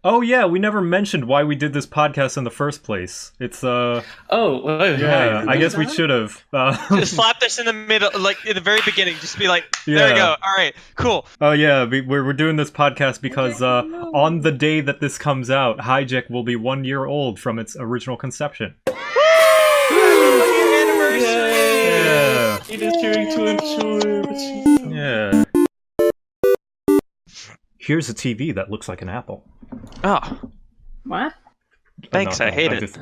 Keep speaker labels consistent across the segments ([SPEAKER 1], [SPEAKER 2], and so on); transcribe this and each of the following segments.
[SPEAKER 1] Oh yeah, we never mentioned why we did this podcast in the first place. It's
[SPEAKER 2] Oh, wait,
[SPEAKER 1] yeah,
[SPEAKER 2] right.
[SPEAKER 1] I guess we should have.
[SPEAKER 3] Just slap this in the middle, like in the very beginning. Just be like, there we go. All right, cool.
[SPEAKER 1] Oh yeah, we're doing this podcast because on the day that this comes out, HIJEK will be 1 year old from its original conception.
[SPEAKER 2] Yeah. It is cheering to ensure.
[SPEAKER 1] Yeah. Here's a TV that looks like an apple.
[SPEAKER 3] Oh,
[SPEAKER 4] What?
[SPEAKER 3] thanks. I hate it.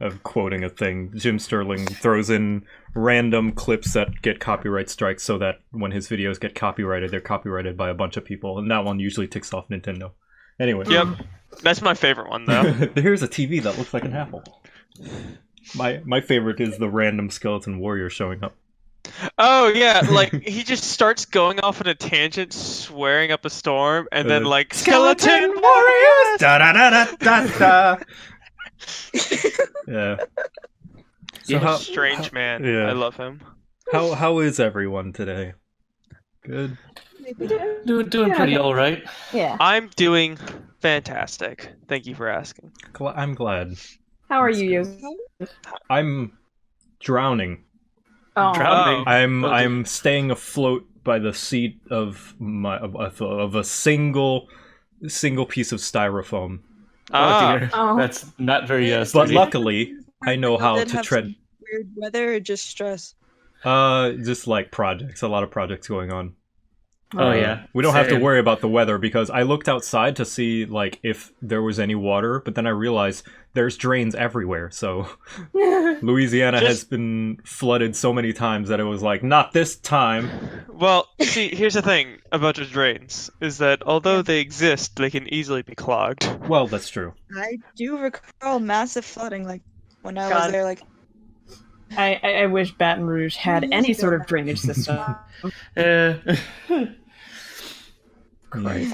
[SPEAKER 1] I'm quoting a thing. Jim Sterling throws in random clips that get copyright strikes so that when his videos get copyrighted, they're copyrighted by a bunch of people, and that one usually ticks off Nintendo. Anyway.
[SPEAKER 3] Yep, that's my favorite one though.
[SPEAKER 1] Here's a TV that looks like an apple. My favorite is the random skeleton warrior showing up.
[SPEAKER 3] Oh yeah, like he just starts going off on a tangent, swearing up a storm, and then like skeleton warriors.
[SPEAKER 1] Da da da da da da. Yeah. So
[SPEAKER 3] He's a strange man.
[SPEAKER 1] Yeah.
[SPEAKER 3] I love him.
[SPEAKER 1] how is everyone today? Good.
[SPEAKER 2] Doing pretty all right.
[SPEAKER 4] Yeah.
[SPEAKER 3] I'm doing fantastic. Thank you for asking.
[SPEAKER 1] I'm glad.
[SPEAKER 4] How are you?
[SPEAKER 1] I'm drowning.
[SPEAKER 4] Oh.
[SPEAKER 2] Drowning.
[SPEAKER 1] I'm staying afloat by the seat of a single piece of styrofoam.
[SPEAKER 3] Ah,
[SPEAKER 2] Dear.
[SPEAKER 4] Oh.
[SPEAKER 2] That's not very
[SPEAKER 1] But
[SPEAKER 2] sturdy.
[SPEAKER 1] luckily, I know how
[SPEAKER 5] Did
[SPEAKER 1] to
[SPEAKER 5] have
[SPEAKER 1] tread.
[SPEAKER 5] some weird weather or just stress?
[SPEAKER 1] Just like projects, a lot of projects going on.
[SPEAKER 2] Oh yeah.
[SPEAKER 1] We don't have to
[SPEAKER 2] Same.
[SPEAKER 1] worry about the weather because I looked outside to see like if there was any water, but then I realized there's drains everywhere. So Louisiana has been flooded so many times that it was like, not this time.
[SPEAKER 3] well, see, here's the thing about the drains is that although they exist, they can easily be clogged.
[SPEAKER 1] Well, that's true.
[SPEAKER 5] I do recall massive flooding, like when I
[SPEAKER 4] God.
[SPEAKER 5] was there. Like
[SPEAKER 4] I wish Baton Rouge had any sort of drainage system.
[SPEAKER 1] Right.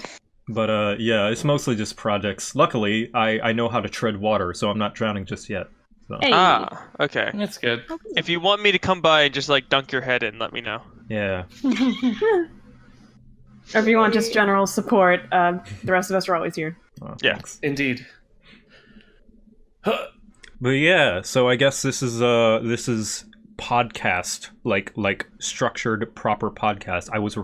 [SPEAKER 1] But yeah, it's mostly just projects. Luckily, I know how to tread water, so I'm not drowning just yet. So.
[SPEAKER 4] Hey.
[SPEAKER 3] Ah, okay.
[SPEAKER 2] That's good.
[SPEAKER 3] If you want me to come by and just like dunk your head in, let me know.
[SPEAKER 1] Yeah.
[SPEAKER 4] Or if you want just general support, the rest of us are always here.
[SPEAKER 1] Oh,
[SPEAKER 3] Yeah.
[SPEAKER 1] thanks.
[SPEAKER 2] Indeed.
[SPEAKER 1] But yeah, so I guess this is podcast, like structured proper podcast. I was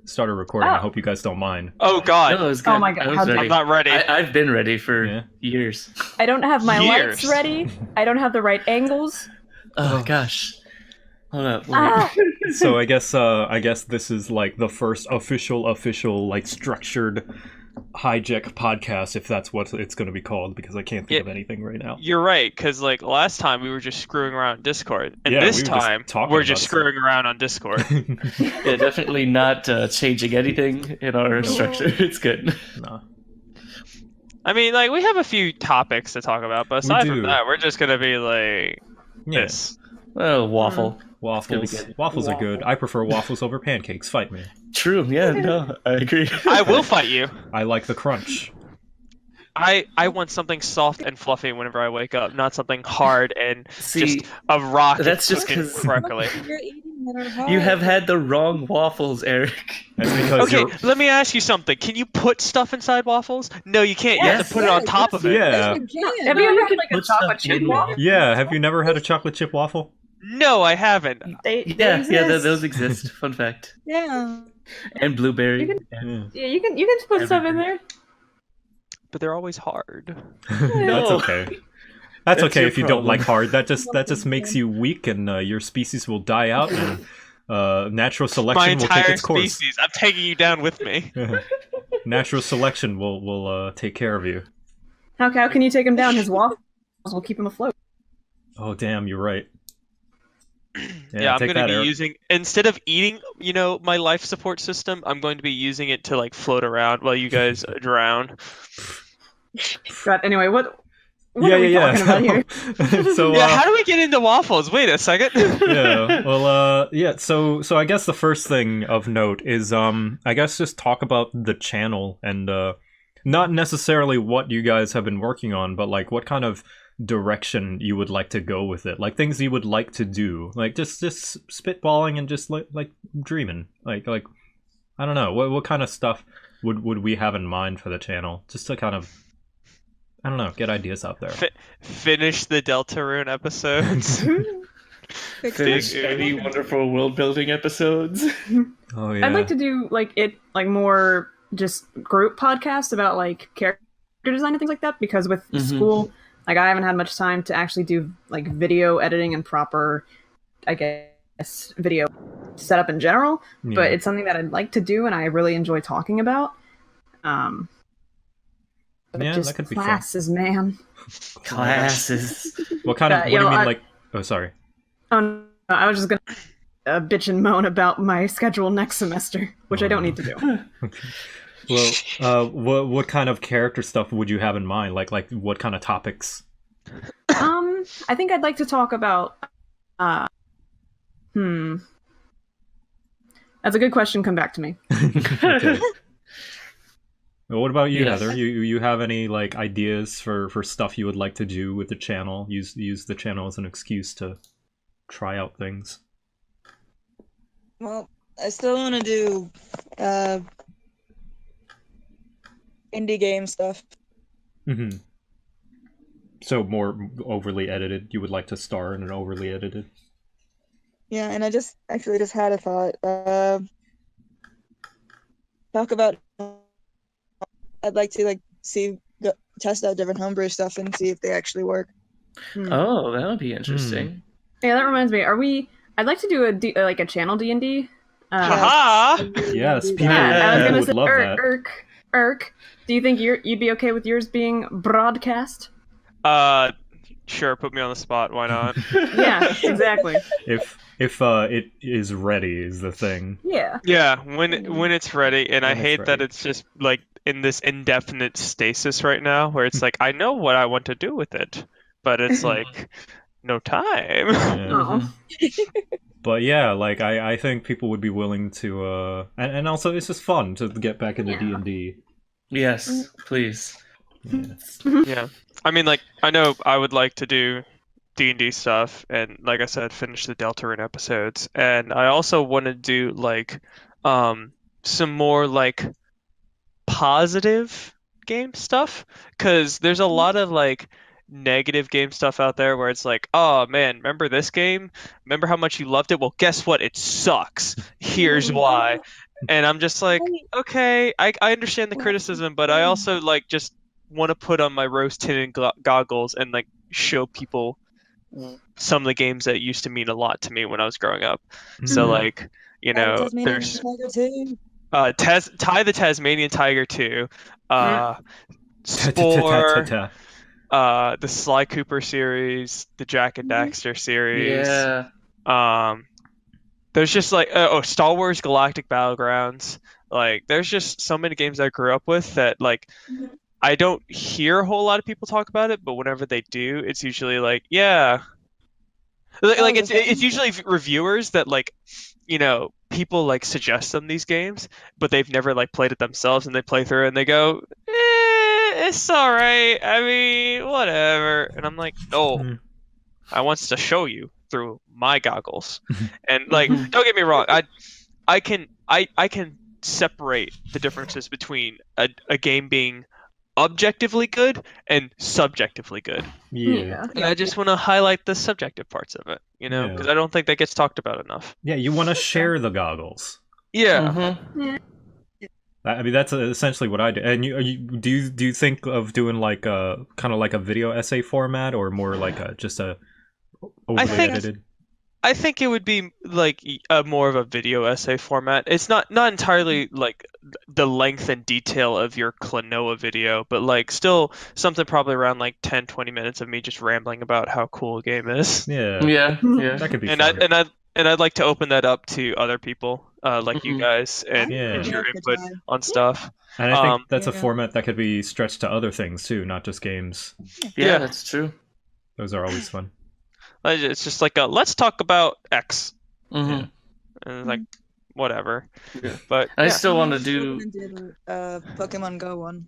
[SPEAKER 1] started recording. I
[SPEAKER 4] Oh.
[SPEAKER 1] hope you guys don't mind.
[SPEAKER 3] Oh God,
[SPEAKER 2] No, it was good.
[SPEAKER 4] Oh my God,
[SPEAKER 2] I was
[SPEAKER 4] how
[SPEAKER 2] ready.
[SPEAKER 3] I'm not ready.
[SPEAKER 2] I've been ready for
[SPEAKER 1] Yeah.
[SPEAKER 2] years.
[SPEAKER 4] I don't have my
[SPEAKER 3] Years.
[SPEAKER 4] lights ready. I don't have the right angles.
[SPEAKER 2] Oh gosh. Hold up. wait.
[SPEAKER 4] Ah.
[SPEAKER 1] So I guess this is like the first official like structured HIJEK podcast, if that's what it's going to be called, because I can't think of anything right now.
[SPEAKER 3] You're right, because like last time we were just screwing around on Discord, and
[SPEAKER 1] Yeah,
[SPEAKER 3] this
[SPEAKER 1] we were just
[SPEAKER 3] time
[SPEAKER 1] talking
[SPEAKER 3] we're
[SPEAKER 1] about
[SPEAKER 3] just
[SPEAKER 1] stuff.
[SPEAKER 3] screwing around on Discord.
[SPEAKER 2] Yeah, definitely not changing anything in our structure. It's good.
[SPEAKER 1] No.
[SPEAKER 3] I mean, like we have a few topics to talk about, but aside
[SPEAKER 1] do.
[SPEAKER 3] from that, we're just gonna be like
[SPEAKER 1] Yeah.
[SPEAKER 3] this.
[SPEAKER 2] Well, waffle.
[SPEAKER 1] Waffles.
[SPEAKER 2] good.
[SPEAKER 1] Waffles are good. I prefer waffles over pancakes. Fight me.
[SPEAKER 2] True. Yeah. No, I agree.
[SPEAKER 3] I will fight you.
[SPEAKER 1] I like the crunch.
[SPEAKER 3] I want something soft and fluffy whenever I wake up, not something hard and
[SPEAKER 2] See,
[SPEAKER 3] just a rock.
[SPEAKER 2] that's just
[SPEAKER 3] cooking
[SPEAKER 2] 'cause-
[SPEAKER 3] correctly.
[SPEAKER 5] you're eating that are hard.
[SPEAKER 2] you have had the wrong waffles, Eric.
[SPEAKER 1] That's because
[SPEAKER 3] Okay,
[SPEAKER 1] you're...
[SPEAKER 3] let me ask you something. Can you put stuff inside waffles? No, you can't. You have
[SPEAKER 2] Yes.
[SPEAKER 3] to put it on top of it.
[SPEAKER 1] Yeah.
[SPEAKER 4] Have you ever had like a
[SPEAKER 2] Put
[SPEAKER 4] chocolate
[SPEAKER 2] stuff in
[SPEAKER 4] chip waffle?
[SPEAKER 1] Yeah, have you never had a chocolate chip waffle?
[SPEAKER 3] No, I haven't.
[SPEAKER 4] They
[SPEAKER 2] Yeah,
[SPEAKER 4] exist.
[SPEAKER 2] those exist. Fun fact.
[SPEAKER 5] Yeah.
[SPEAKER 2] And blueberry.
[SPEAKER 4] You can-
[SPEAKER 1] Yeah.
[SPEAKER 4] Yeah, you can put stuff in there.
[SPEAKER 3] But they're always hard.
[SPEAKER 1] That's
[SPEAKER 2] No.
[SPEAKER 1] okay. That's
[SPEAKER 2] That's
[SPEAKER 1] okay
[SPEAKER 2] your
[SPEAKER 1] if you don't
[SPEAKER 2] problem.
[SPEAKER 1] like hard. That just makes you weak, and your species will die out, and natural
[SPEAKER 3] My
[SPEAKER 1] selection will take
[SPEAKER 3] entire
[SPEAKER 1] its course.
[SPEAKER 3] species. I'm taking you down with me.
[SPEAKER 1] Natural selection will take care of you.
[SPEAKER 4] How can you take him down? His waffles will keep him afloat.
[SPEAKER 1] Oh damn, you're right.
[SPEAKER 3] Yeah, I'm
[SPEAKER 1] take
[SPEAKER 3] going to
[SPEAKER 1] that,
[SPEAKER 3] be
[SPEAKER 1] Eric.
[SPEAKER 3] using, instead of eating, my life support system, I'm going to be using it to, like, float around while you guys drown.
[SPEAKER 4] God, anyway, what
[SPEAKER 1] Yeah,
[SPEAKER 4] are we
[SPEAKER 1] yeah,
[SPEAKER 4] talking about here?
[SPEAKER 1] yeah. So
[SPEAKER 3] Yeah, how do we get into waffles? Wait a second.
[SPEAKER 1] yeah. Well, yeah. So I guess the first thing of note is, I guess just talk about the channel and not necessarily what you guys have been working on, but like what kind of direction you would like to go with it, like things you would like to do, like just spitballing and just like dreaming, like I don't know what kind of stuff would we have in mind for the channel, just to kind of, I don't know, get ideas out there.
[SPEAKER 3] Finish the Deltarune episodes.
[SPEAKER 2] Finish any wonderful world building episodes.
[SPEAKER 1] Oh yeah.
[SPEAKER 4] I'd like to do more just group podcasts about like character design and things like that, because with school, like I haven't had much time to actually do like video editing and proper, I guess, video setup in general.
[SPEAKER 1] Yeah.
[SPEAKER 4] But it's something that I'd like to do and I really enjoy talking about. But
[SPEAKER 1] Yeah,
[SPEAKER 4] just
[SPEAKER 1] that could be
[SPEAKER 4] classes, man.
[SPEAKER 2] Classes.
[SPEAKER 1] What kind of? What do you mean, like? Oh, sorry.
[SPEAKER 4] Oh no, I was just gonna bitch and moan about my schedule next semester, which I don't need to do.
[SPEAKER 1] Well, what kind of character stuff would you have in mind? Like what kind of topics?
[SPEAKER 4] I think I'd like to talk about. That's a good question. Come back to me.
[SPEAKER 1] Okay. Well, what about you,
[SPEAKER 2] Yes.
[SPEAKER 1] Heather? You have any like ideas for stuff you would like to do with the channel? Use the channel as an excuse to try out things.
[SPEAKER 5] Well, I still want to do indie game stuff.
[SPEAKER 1] Mm-hmm. So more overly edited. You would like to star in an overly edited.
[SPEAKER 5] Yeah, and I just had a thought. Talk about. I'd like to test out different homebrew stuff and see if they actually work.
[SPEAKER 2] Oh, that would be interesting.
[SPEAKER 4] Yeah, that reminds me. I'd like to do a channel D&D.
[SPEAKER 3] Haha!
[SPEAKER 1] Yes, people
[SPEAKER 4] I was gonna
[SPEAKER 1] would
[SPEAKER 4] say,
[SPEAKER 1] love that.
[SPEAKER 4] Irk, do you think you'd be okay with yours being broadcast?
[SPEAKER 3] Sure, put me on the spot. Why not?
[SPEAKER 4] Yeah, exactly.
[SPEAKER 1] If it is ready is the thing.
[SPEAKER 4] Yeah.
[SPEAKER 3] Yeah, when it's ready, and I
[SPEAKER 1] When it's
[SPEAKER 3] hate that
[SPEAKER 1] ready.
[SPEAKER 3] it's just like in this indefinite stasis right now, where it's like I know what I want to do with it, but it's like no time.
[SPEAKER 1] Yeah.
[SPEAKER 4] Oh.
[SPEAKER 1] But yeah, like I think people would be willing to and also it's just fun to get back into D&D.
[SPEAKER 2] Yes, please.
[SPEAKER 1] Yeah.
[SPEAKER 3] Yeah, I mean, like I know I would like to do D&D stuff, and like I said, finish the Deltarune episodes, and I also want to do like some more like positive game stuff, because there's a lot of like negative game stuff out there where it's like, oh man, remember this game? Remember how much you loved it? Well, guess what? It sucks. Here's why. And I'm just like, okay, I understand the criticism, but I also like just want to put on my rose-tinted goggles and like show people some of the games that used to mean a lot to me when I was growing up. So like, you know, there's Ty the Tasmanian Tiger 2, Spore, the Sly Cooper series, the Jack and Daxter series.
[SPEAKER 2] Yeah.
[SPEAKER 3] There's just like Star Wars Galactic Battlegrounds. Like there's just so many games I grew up with that like I don't hear a whole lot of people talk about it, but whenever they do, it's usually like, yeah. Like it's usually reviewers that like, you know, people like suggest them these games, but they've never like played it themselves, and they play through it and they go, it's alright. I mean, whatever. And I'm like, no, I wants to show you through my goggles. And like, don't get me wrong, I can separate the differences between a game being objectively good and subjectively good.
[SPEAKER 1] Yeah.
[SPEAKER 3] And I just want to highlight the subjective parts of it, you know, because I don't think that gets talked about enough.
[SPEAKER 1] Yeah, you want to share the goggles.
[SPEAKER 3] Yeah.
[SPEAKER 1] I mean, that's essentially what I do. And do you think of doing like a kind of like a video essay format, or more like just a overly edited?
[SPEAKER 3] I think it would be like a more of a video essay format. It's not entirely like the length and detail of your Klonoa video, but like still something probably around like 10-20 minutes of me just rambling about how cool a game is.
[SPEAKER 2] Yeah.
[SPEAKER 1] That could be fun.
[SPEAKER 3] And I'd like to open that up to other people, like you guys, and get your input on stuff.
[SPEAKER 1] And I think that's a format that could be stretched to other things too, not just games.
[SPEAKER 2] Yeah, that's true.
[SPEAKER 1] Those are always fun.
[SPEAKER 3] It's just like let's talk about X,
[SPEAKER 2] Mm-hmm.
[SPEAKER 3] and like whatever.
[SPEAKER 2] Yeah.
[SPEAKER 3] But
[SPEAKER 2] I still want to do.
[SPEAKER 5] Pokemon Go one.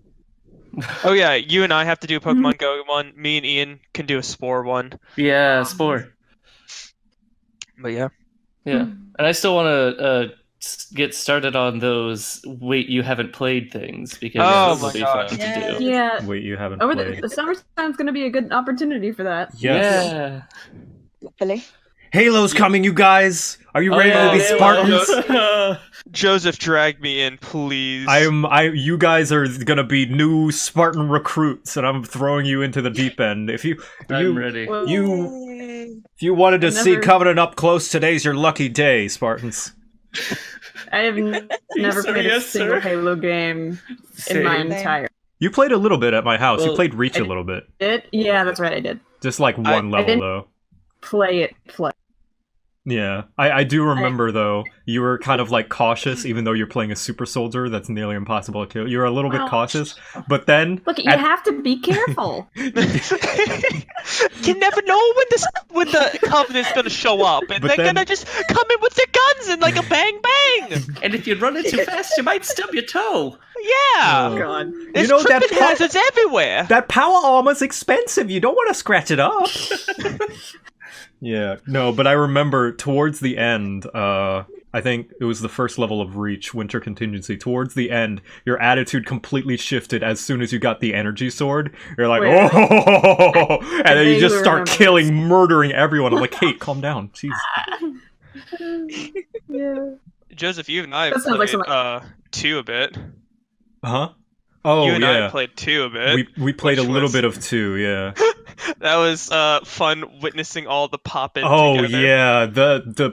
[SPEAKER 3] Oh yeah, you and I have to do a Pokemon Go one. Me and Ian can do a Spore one.
[SPEAKER 2] Yeah, Spore.
[SPEAKER 3] But yeah.
[SPEAKER 2] Yeah, and I still want to get started on those wait you haven't played things because
[SPEAKER 3] Oh
[SPEAKER 2] those will
[SPEAKER 3] my
[SPEAKER 2] be
[SPEAKER 3] gosh.
[SPEAKER 2] fun
[SPEAKER 5] Yeah.
[SPEAKER 2] to do.
[SPEAKER 4] Yeah.
[SPEAKER 1] Wait, you haven't
[SPEAKER 4] Over
[SPEAKER 1] played.
[SPEAKER 4] the summertime's going to be a good opportunity for that.
[SPEAKER 1] Yes.
[SPEAKER 2] Yeah.
[SPEAKER 5] Hopefully.
[SPEAKER 1] Halo's coming, you guys. Are you ready to be
[SPEAKER 2] yeah,
[SPEAKER 1] Spartans?
[SPEAKER 2] Halo.
[SPEAKER 3] Joseph, drag me in, please.
[SPEAKER 1] You guys are gonna be new Spartan recruits, and I'm throwing you into the deep end. If you
[SPEAKER 2] I'm ready.
[SPEAKER 4] Well,
[SPEAKER 5] Yay.
[SPEAKER 1] if you wanted to
[SPEAKER 4] I've
[SPEAKER 1] see
[SPEAKER 4] never-
[SPEAKER 1] Covenant up close, today's your lucky day, Spartans.
[SPEAKER 4] I have never
[SPEAKER 2] Sir,
[SPEAKER 4] played a
[SPEAKER 2] yes,
[SPEAKER 4] single
[SPEAKER 2] sir.
[SPEAKER 4] Halo game in my
[SPEAKER 2] Same.
[SPEAKER 4] entire.
[SPEAKER 1] You played a little bit at my house. You
[SPEAKER 2] Well,
[SPEAKER 1] played Reach a
[SPEAKER 4] I-
[SPEAKER 1] little bit,
[SPEAKER 4] Yeah, that's right. I did
[SPEAKER 1] just like one level
[SPEAKER 4] didn't-
[SPEAKER 1] though.
[SPEAKER 4] play.
[SPEAKER 1] Yeah, I do remember though. You were kind of like cautious, even though you're playing a super soldier that's nearly impossible to kill. You were a little bit
[SPEAKER 4] Well,
[SPEAKER 1] cautious, but then
[SPEAKER 4] Look, you have to be careful.
[SPEAKER 3] You never know when the Covenant's gonna show up, and
[SPEAKER 1] But
[SPEAKER 3] they're
[SPEAKER 1] then-
[SPEAKER 3] gonna just come in with their guns and like a bang bang.
[SPEAKER 2] And if you run it too fast, you might stub your toe.
[SPEAKER 3] Yeah,
[SPEAKER 1] Oh.
[SPEAKER 4] God.
[SPEAKER 3] there's
[SPEAKER 1] You know that
[SPEAKER 3] tripping
[SPEAKER 1] part-
[SPEAKER 3] hazards everywhere.
[SPEAKER 1] that power armor's expensive. You don't want to scratch it up. Yeah, no, but I remember towards the end, I think it was the first level of Reach, Winter Contingency. Towards the end, your attitude completely shifted as soon as you got the energy sword. You're like,
[SPEAKER 4] Wait,
[SPEAKER 1] oh, and then you just
[SPEAKER 4] vaguely
[SPEAKER 1] start
[SPEAKER 4] remember
[SPEAKER 1] killing, murdering everyone. I'm like, hey, calm down, jeez.
[SPEAKER 4] Yeah.
[SPEAKER 3] Joseph, you and I
[SPEAKER 4] That
[SPEAKER 3] have
[SPEAKER 4] sounds like
[SPEAKER 3] played
[SPEAKER 4] something-
[SPEAKER 3] 2 a bit.
[SPEAKER 1] Huh? Oh
[SPEAKER 3] You and I
[SPEAKER 1] yeah,
[SPEAKER 3] have played 2 a bit.
[SPEAKER 1] we played a
[SPEAKER 3] which
[SPEAKER 1] little
[SPEAKER 3] was-
[SPEAKER 1] bit of 2, yeah.
[SPEAKER 3] That was fun witnessing all the pop in.
[SPEAKER 1] Oh
[SPEAKER 3] together.
[SPEAKER 1] yeah,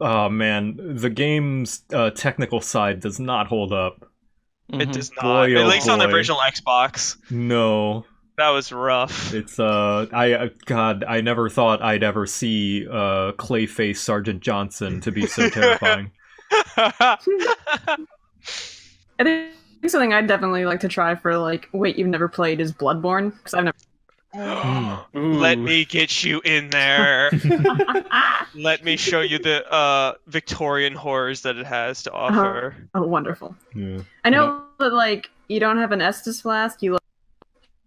[SPEAKER 1] oh man, the game's technical side does not hold up.
[SPEAKER 3] It does not.
[SPEAKER 1] Boy,
[SPEAKER 3] At
[SPEAKER 1] oh
[SPEAKER 3] least on the
[SPEAKER 1] boy.
[SPEAKER 3] original Xbox.
[SPEAKER 1] No.
[SPEAKER 3] That was rough.
[SPEAKER 1] It's God, I never thought I'd ever see Clayface Sergeant Johnson to be so terrifying.
[SPEAKER 4] I think something I'd definitely like to try for like wait you've never played is Bloodborne because I've never.
[SPEAKER 3] Let me get you in there. Let me show you the Victorian horrors that it has to offer.
[SPEAKER 4] Oh, wonderful!
[SPEAKER 1] Yeah.
[SPEAKER 4] I know that like you don't have an Estus flask, you like,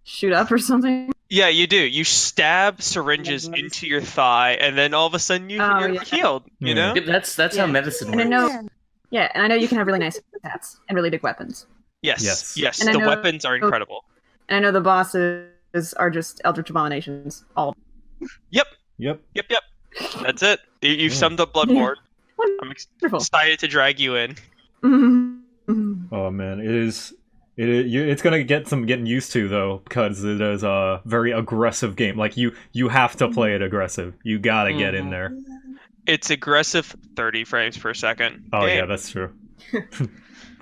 [SPEAKER 4] shoot up or something.
[SPEAKER 3] Yeah, you do. You stab syringes into your thigh, and then all of a sudden you're
[SPEAKER 4] yeah.
[SPEAKER 3] healed. You
[SPEAKER 1] Yeah.
[SPEAKER 3] know?
[SPEAKER 2] That's how
[SPEAKER 4] Yeah.
[SPEAKER 2] medicine
[SPEAKER 4] And I
[SPEAKER 2] works.
[SPEAKER 4] know, yeah, and I know you can have really nice hats and really big weapons.
[SPEAKER 3] Yes.
[SPEAKER 1] Yes.
[SPEAKER 4] And I
[SPEAKER 3] The
[SPEAKER 4] know-
[SPEAKER 3] weapons are incredible.
[SPEAKER 4] And I know the bosses are just eldritch abominations. All
[SPEAKER 1] Yep.
[SPEAKER 3] Yep. That's it. You've
[SPEAKER 1] Yeah.
[SPEAKER 3] summed up Bloodborne. I'm
[SPEAKER 4] wonderful.
[SPEAKER 3] excited to drag you in.
[SPEAKER 1] Oh man, it's gonna get some getting used to though, because it is a very aggressive game. Like you have to play it aggressive. You gotta get in there.
[SPEAKER 3] It's aggressive 30 frames per second.
[SPEAKER 1] Oh
[SPEAKER 3] game.
[SPEAKER 1] yeah, that's true.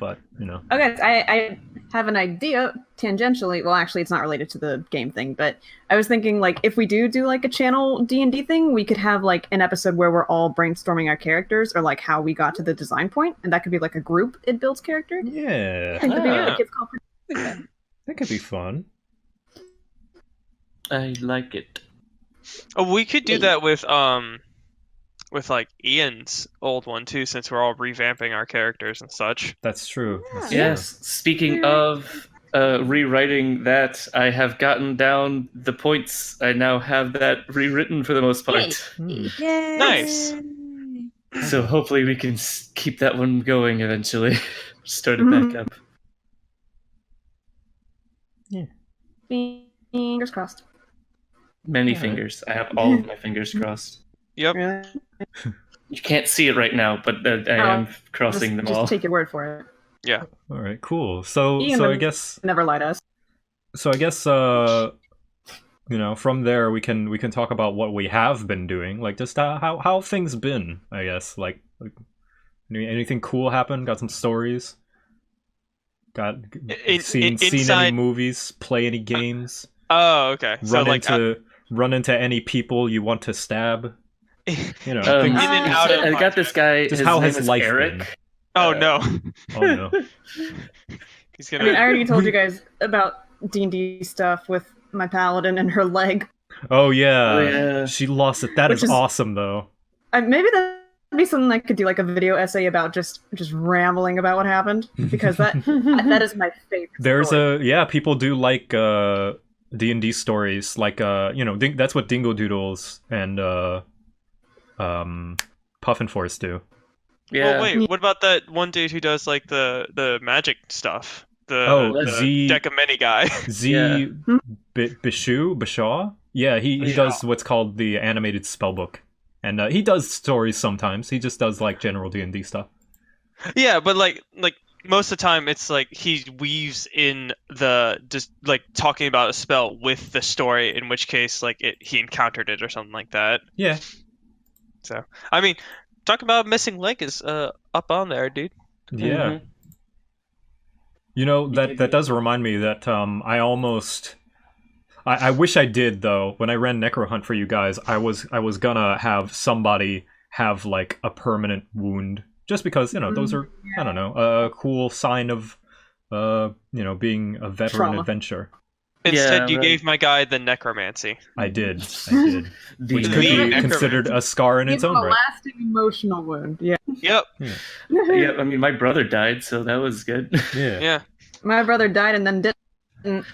[SPEAKER 1] But you know,
[SPEAKER 4] Okay, I have an idea tangentially. Well, actually, it's not related to the game thing, but I was thinking like if we do like a channel D&D thing, we could have like an episode where we're all brainstorming our characters or like how we got to the design point, and that could be like a group it builds character. I
[SPEAKER 1] yeah,
[SPEAKER 4] think that'd be
[SPEAKER 2] Ah.
[SPEAKER 4] like it's called.
[SPEAKER 1] that could be fun.
[SPEAKER 2] I like it.
[SPEAKER 3] Oh, we could do that with like Ian's old one too, since we're all revamping our characters and such.
[SPEAKER 1] That's true. That's
[SPEAKER 2] Yes. Speaking of rewriting that, I have gotten down the points. I now have that rewritten for the most part.
[SPEAKER 1] true.
[SPEAKER 5] Yay.
[SPEAKER 3] Nice.
[SPEAKER 2] So hopefully we can keep that one going eventually. Start it back up.
[SPEAKER 4] Fingers crossed.
[SPEAKER 2] Many
[SPEAKER 1] Yeah.
[SPEAKER 2] fingers. I have all of my fingers crossed.
[SPEAKER 3] Yep.
[SPEAKER 4] Really?
[SPEAKER 2] You can't see it right now, but I am crossing them all.
[SPEAKER 4] Just take your word for it.
[SPEAKER 1] All right, cool. So
[SPEAKER 4] Ian
[SPEAKER 1] so I
[SPEAKER 4] would-
[SPEAKER 1] guess
[SPEAKER 4] Never lie to us.
[SPEAKER 1] you know, from there we can talk about what we have been doing, like just how things been, I guess. Like anything cool happened? Got some stories? Got seen any
[SPEAKER 3] inside-
[SPEAKER 1] movies? Play any games?
[SPEAKER 3] Oh, okay. So like
[SPEAKER 1] Run into any people you want to stab? You know,
[SPEAKER 2] Um,
[SPEAKER 1] things,
[SPEAKER 3] in and out of
[SPEAKER 2] I got this guy.
[SPEAKER 1] just
[SPEAKER 2] his
[SPEAKER 1] how
[SPEAKER 2] name
[SPEAKER 1] has
[SPEAKER 2] is
[SPEAKER 1] life
[SPEAKER 2] Eric.
[SPEAKER 1] been?
[SPEAKER 3] oh no.
[SPEAKER 1] Oh no.
[SPEAKER 3] He's
[SPEAKER 4] I
[SPEAKER 3] gonna
[SPEAKER 4] mean, I already told you guys about D&D stuff with my paladin and her leg.
[SPEAKER 1] Oh yeah.
[SPEAKER 2] Oh, yeah.
[SPEAKER 1] She lost it. That
[SPEAKER 4] Which
[SPEAKER 1] is
[SPEAKER 4] is-
[SPEAKER 1] awesome though.
[SPEAKER 4] Maybe that'd be something I could do, like a video essay about just rambling about what happened, because that is my favorite.
[SPEAKER 1] There's
[SPEAKER 4] story.
[SPEAKER 1] people do like D&D stories, like you know, that's what Dingo Doodles and Puffin Force do.
[SPEAKER 2] Yeah.
[SPEAKER 3] Well, wait, what about that one dude who does like the magic stuff? The
[SPEAKER 1] Z
[SPEAKER 3] deck of many guy.
[SPEAKER 1] Z Bishaw? Yeah, he
[SPEAKER 2] Bishaw.
[SPEAKER 1] does what's called the animated spellbook. And he does stories sometimes. He just does like general D&D stuff.
[SPEAKER 3] Yeah, but like most of the time it's like he weaves in the just like talking about a spell with the story, in which case like he encountered it or something like that.
[SPEAKER 1] Yeah.
[SPEAKER 3] So I mean, talk about missing link is up on there, dude.
[SPEAKER 1] Yeah.
[SPEAKER 2] Mhm.
[SPEAKER 1] You know, that does remind me that I wish I did, though. When I ran Necro Hunt for you guys, I was gonna have somebody have like a permanent wound, just because, you know, those are, I don't know, a cool sign of you know, being a veteran
[SPEAKER 4] Trauma.
[SPEAKER 1] adventure.
[SPEAKER 3] Instead,
[SPEAKER 2] Yeah,
[SPEAKER 3] you
[SPEAKER 2] right.
[SPEAKER 3] gave my guy the necromancy.
[SPEAKER 1] I did. Which
[SPEAKER 2] The-
[SPEAKER 1] could be
[SPEAKER 3] necromancy.
[SPEAKER 1] considered a scar in its
[SPEAKER 4] Give
[SPEAKER 1] own
[SPEAKER 4] a
[SPEAKER 1] right.
[SPEAKER 4] lasting emotional wound. Yeah.
[SPEAKER 3] Yep.
[SPEAKER 2] Yeah, I mean, my brother died, so that was good.
[SPEAKER 1] Yeah.
[SPEAKER 3] Yeah.
[SPEAKER 4] My brother died and then didn't.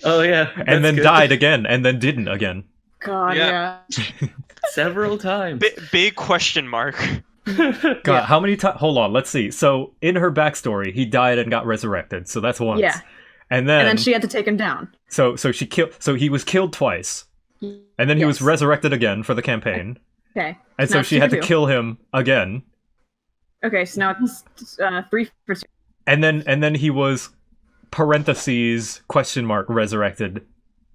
[SPEAKER 2] Oh yeah,
[SPEAKER 1] And
[SPEAKER 2] that's
[SPEAKER 1] then
[SPEAKER 2] good.
[SPEAKER 1] died again, and then didn't again.
[SPEAKER 4] God,
[SPEAKER 3] Yeah.
[SPEAKER 4] yeah.
[SPEAKER 2] several times.
[SPEAKER 3] Big question mark.
[SPEAKER 1] God, how many times? Hold on, let's see. So, in her backstory, he died and got resurrected, so that's once.
[SPEAKER 4] Yeah.
[SPEAKER 1] And then,
[SPEAKER 4] And then she had to take him down.
[SPEAKER 1] so he was killed twice. And then he was
[SPEAKER 4] Yes.
[SPEAKER 1] resurrected again for the campaign.
[SPEAKER 4] Okay.
[SPEAKER 1] And
[SPEAKER 4] Now
[SPEAKER 1] so
[SPEAKER 4] it's
[SPEAKER 1] she had to
[SPEAKER 4] 2-2.
[SPEAKER 1] kill him again.
[SPEAKER 4] Okay, so now it's 3 for 2.
[SPEAKER 1] And then he was parentheses question mark resurrected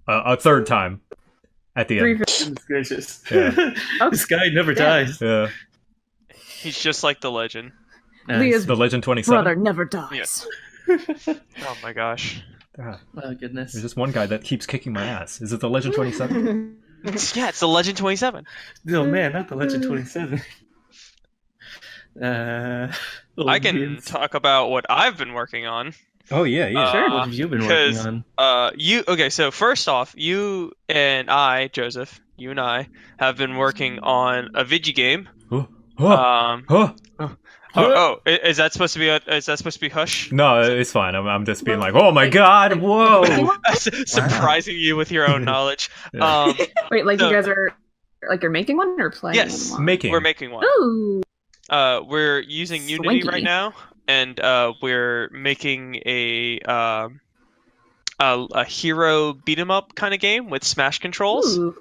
[SPEAKER 1] a third time at the
[SPEAKER 4] 3
[SPEAKER 1] end.
[SPEAKER 4] for
[SPEAKER 2] Goodness gracious.
[SPEAKER 1] Yeah.
[SPEAKER 2] This guy never
[SPEAKER 4] Yeah.
[SPEAKER 2] dies.
[SPEAKER 1] Yeah.
[SPEAKER 3] He's just like the legend.
[SPEAKER 4] Leah's
[SPEAKER 1] The Legend 27.
[SPEAKER 4] brother never dies.
[SPEAKER 3] Oh my gosh.
[SPEAKER 1] God,
[SPEAKER 2] Oh goodness.
[SPEAKER 1] there's just one guy that keeps kicking my ass. Is it the Legend 27?
[SPEAKER 3] Yeah, it's the Legend 27.
[SPEAKER 2] No man, not the Legend 27.
[SPEAKER 3] I can talk about what I've been working on.
[SPEAKER 1] Oh yeah, yeah.
[SPEAKER 4] Sure.
[SPEAKER 2] What have you been working
[SPEAKER 3] Because
[SPEAKER 2] on?
[SPEAKER 3] okay, so first off, you and I, Joseph, you and I have been working on a video game.
[SPEAKER 1] Huh.
[SPEAKER 3] Is that supposed to be hush?
[SPEAKER 1] No, it's fine. I'm just being like, oh my god, whoa.
[SPEAKER 3] Surprising you with your own knowledge.
[SPEAKER 1] Yeah.
[SPEAKER 4] Wait, like
[SPEAKER 3] So-
[SPEAKER 4] you guys are like you're making one or playing
[SPEAKER 3] Yes.
[SPEAKER 4] one?
[SPEAKER 1] Making.
[SPEAKER 3] We're making one.
[SPEAKER 4] Ooh.
[SPEAKER 3] We're using Unity
[SPEAKER 4] Swanky.
[SPEAKER 3] right now, and we're making a hero beat 'em up kind of game with Smash controls.
[SPEAKER 4] Ooh.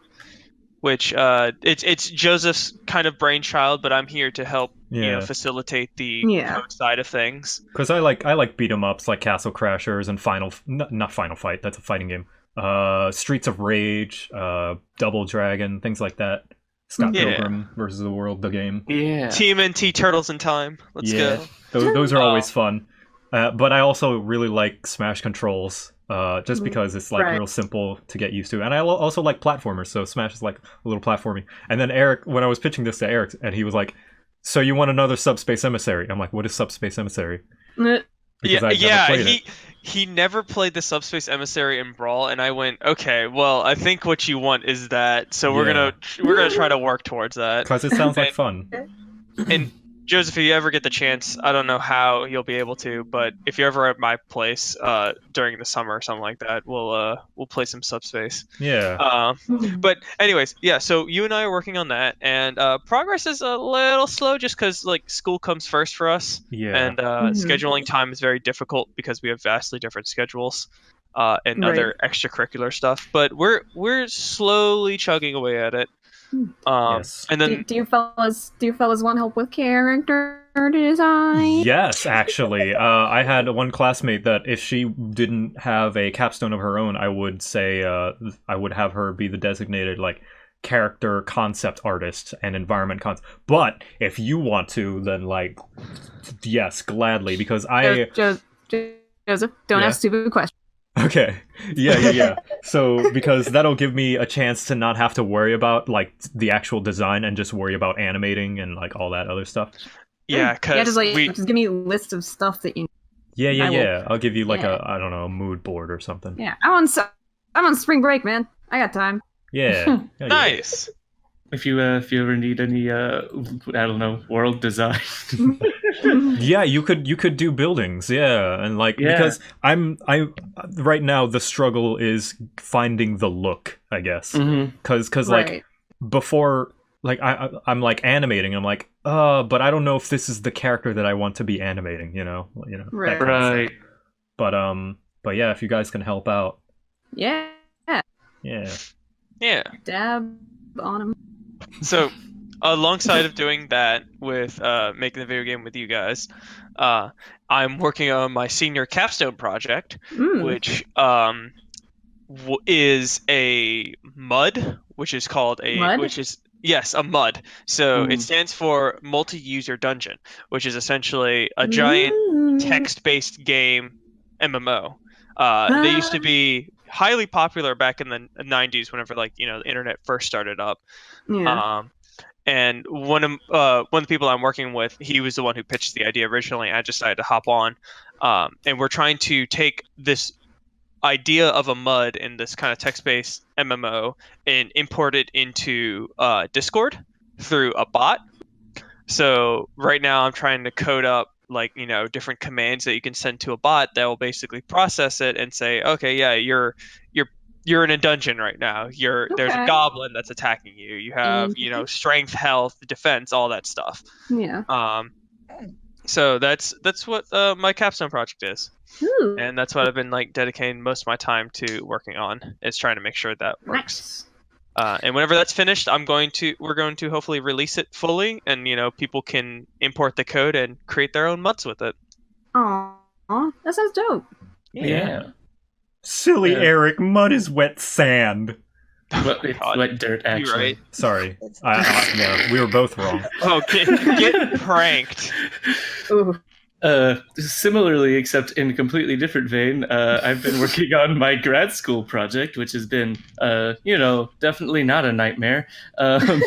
[SPEAKER 3] Which it's Joseph's kind of brainchild, but I'm here to help
[SPEAKER 1] Yeah.
[SPEAKER 3] facilitate the
[SPEAKER 4] Yeah.
[SPEAKER 3] code side of things.
[SPEAKER 1] Because I like beat 'em ups like Castle Crashers and not Final Fight. That's a fighting game. Streets of Rage, Double Dragon, things like that. Scott
[SPEAKER 3] Yeah.
[SPEAKER 1] Pilgrim versus the World, the game.
[SPEAKER 2] Yeah.
[SPEAKER 3] TMNT Turtles in Time. Let's
[SPEAKER 1] Yeah.
[SPEAKER 3] go.
[SPEAKER 1] Those are always fun. But I also really like Smash controls, just because it's like
[SPEAKER 4] Right.
[SPEAKER 1] real simple to get used to. And I also like platformers, so Smash is like a little platforming. And then Eric, when I was pitching this to Eric, and he was like, "So you want another Subspace Emissary?" I'm like, "What is Subspace Emissary?" Because I'd never played it.
[SPEAKER 3] He never played the Subspace Emissary in Brawl, and I went, okay, well, I think what you want is that, so we're
[SPEAKER 1] Yeah.
[SPEAKER 3] gonna try to work towards that.
[SPEAKER 1] Because it sounds like fun.
[SPEAKER 3] And Joseph, if you ever get the chance, I don't know how you'll be able to, but if you're ever at my place during the summer or something like that, we'll play some Subspace.
[SPEAKER 1] Yeah.
[SPEAKER 3] But anyways, yeah. So you and I are working on that, and progress is a little slow just because like school comes first for us,
[SPEAKER 1] Yeah.
[SPEAKER 3] and scheduling time is very difficult because we have vastly different schedules and
[SPEAKER 4] Right.
[SPEAKER 3] other extracurricular stuff. But we're slowly chugging away at it.
[SPEAKER 1] Yes.
[SPEAKER 3] And then
[SPEAKER 4] Do you fellas want help with character design?
[SPEAKER 1] Yes, actually. I had one classmate that if she didn't have a capstone of her own, I would say I would have her be the designated like character concept artist and environment concept. But if you want to, then like yes, gladly, because
[SPEAKER 4] Joseph, don't
[SPEAKER 1] Yeah.
[SPEAKER 4] ask stupid questions.
[SPEAKER 1] Okay. Yeah. So, because that'll give me a chance to not have to worry about, like, the actual design and just worry about animating and, like, all that other stuff.
[SPEAKER 3] yeah, because
[SPEAKER 4] Just give me a list of stuff that you. I will-
[SPEAKER 1] Yeah. I'll give you, like,
[SPEAKER 4] Yeah.
[SPEAKER 1] I don't know, a mood board or something.
[SPEAKER 4] Yeah, I'm on spring break, man. I got time.
[SPEAKER 1] Yeah. Hell yeah.
[SPEAKER 3] nice.
[SPEAKER 2] If you ever need any I don't know, world design.
[SPEAKER 1] Yeah, you could do buildings, yeah, and like
[SPEAKER 2] Yeah.
[SPEAKER 1] because I right now the struggle is finding the look, I guess,
[SPEAKER 2] Mm-hmm.
[SPEAKER 1] because
[SPEAKER 4] Right.
[SPEAKER 1] like before like I'm like animating. I'm like, but I don't know if this is the character that I want to be animating. That
[SPEAKER 4] Right.
[SPEAKER 1] kind of stuff.
[SPEAKER 2] Right.
[SPEAKER 1] But yeah, if you guys can help out,
[SPEAKER 4] Yeah.
[SPEAKER 1] yeah.
[SPEAKER 3] Yeah.
[SPEAKER 4] Dab on him.
[SPEAKER 3] So, alongside of doing that with making the video game with you guys, I'm working on my senior capstone project, which is a MUD, which is called
[SPEAKER 4] MUD?
[SPEAKER 3] a MUD. So it stands for multi-user dungeon, which is essentially a giant text-based game MMO. They used to be highly popular back in the 90s, whenever the internet first started up.
[SPEAKER 4] Yeah.
[SPEAKER 3] And one of the people I'm working with, he was the one who pitched the idea originally. I decided to hop on, and we're trying to take this idea of a MUD in this kind of text-based MMO and import it into Discord through a bot. So right now I'm trying to code up different commands that you can send to a bot that will basically process it and say, okay, yeah, you're in a dungeon right now. There's a goblin that's attacking you. You have strength, health, defense, all that stuff.
[SPEAKER 4] Yeah.
[SPEAKER 3] So that's what my capstone project is.
[SPEAKER 4] Ooh.
[SPEAKER 3] And that's what I've been dedicating most of my time to working on, is trying to make sure that works.
[SPEAKER 4] Nice.
[SPEAKER 3] And whenever that's finished, we're going to hopefully release it fully, and people can import the code and create their own MUDs with it.
[SPEAKER 4] Aw, that sounds dope.
[SPEAKER 2] Yeah.
[SPEAKER 1] Silly Eric, mud is wet sand.
[SPEAKER 2] Well, it's wet dirt, actually.
[SPEAKER 3] You're right.
[SPEAKER 1] Sorry, yeah, we were both wrong.
[SPEAKER 3] Oh, get pranked.
[SPEAKER 4] Ooh.
[SPEAKER 2] Similarly, except in a completely different vein, I've been working on my grad school project, which has been, definitely not a nightmare.
[SPEAKER 4] Definitely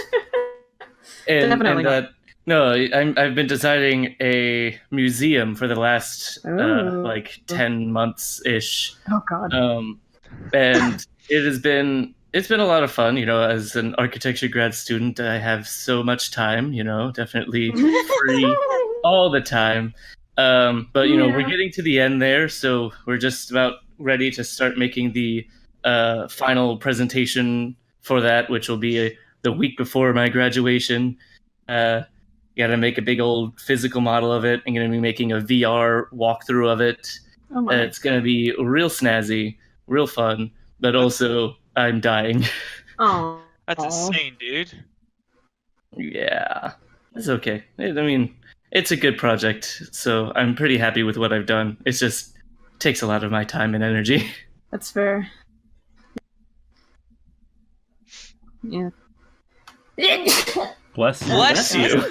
[SPEAKER 4] not.
[SPEAKER 2] I've been designing a museum for the last 10 months ish.
[SPEAKER 4] Oh God.
[SPEAKER 2] And it's been a lot of fun. As an architecture grad student, I have so much time. Definitely free all the time. But we're getting to the end there, so we're just about ready to start making the final presentation for that, which will be the week before my graduation. Got to make a big old physical model of it. I'm going to be making a VR walkthrough of it.
[SPEAKER 4] Oh my.
[SPEAKER 2] It's going to be real snazzy, real fun, but also I'm dying.
[SPEAKER 4] Oh.
[SPEAKER 3] That's insane, dude.
[SPEAKER 2] Yeah, it's okay. It's a good project, so I'm pretty happy with what I've done. It just takes a lot of my time and energy.
[SPEAKER 4] That's fair. Yeah.
[SPEAKER 1] Bless
[SPEAKER 2] you.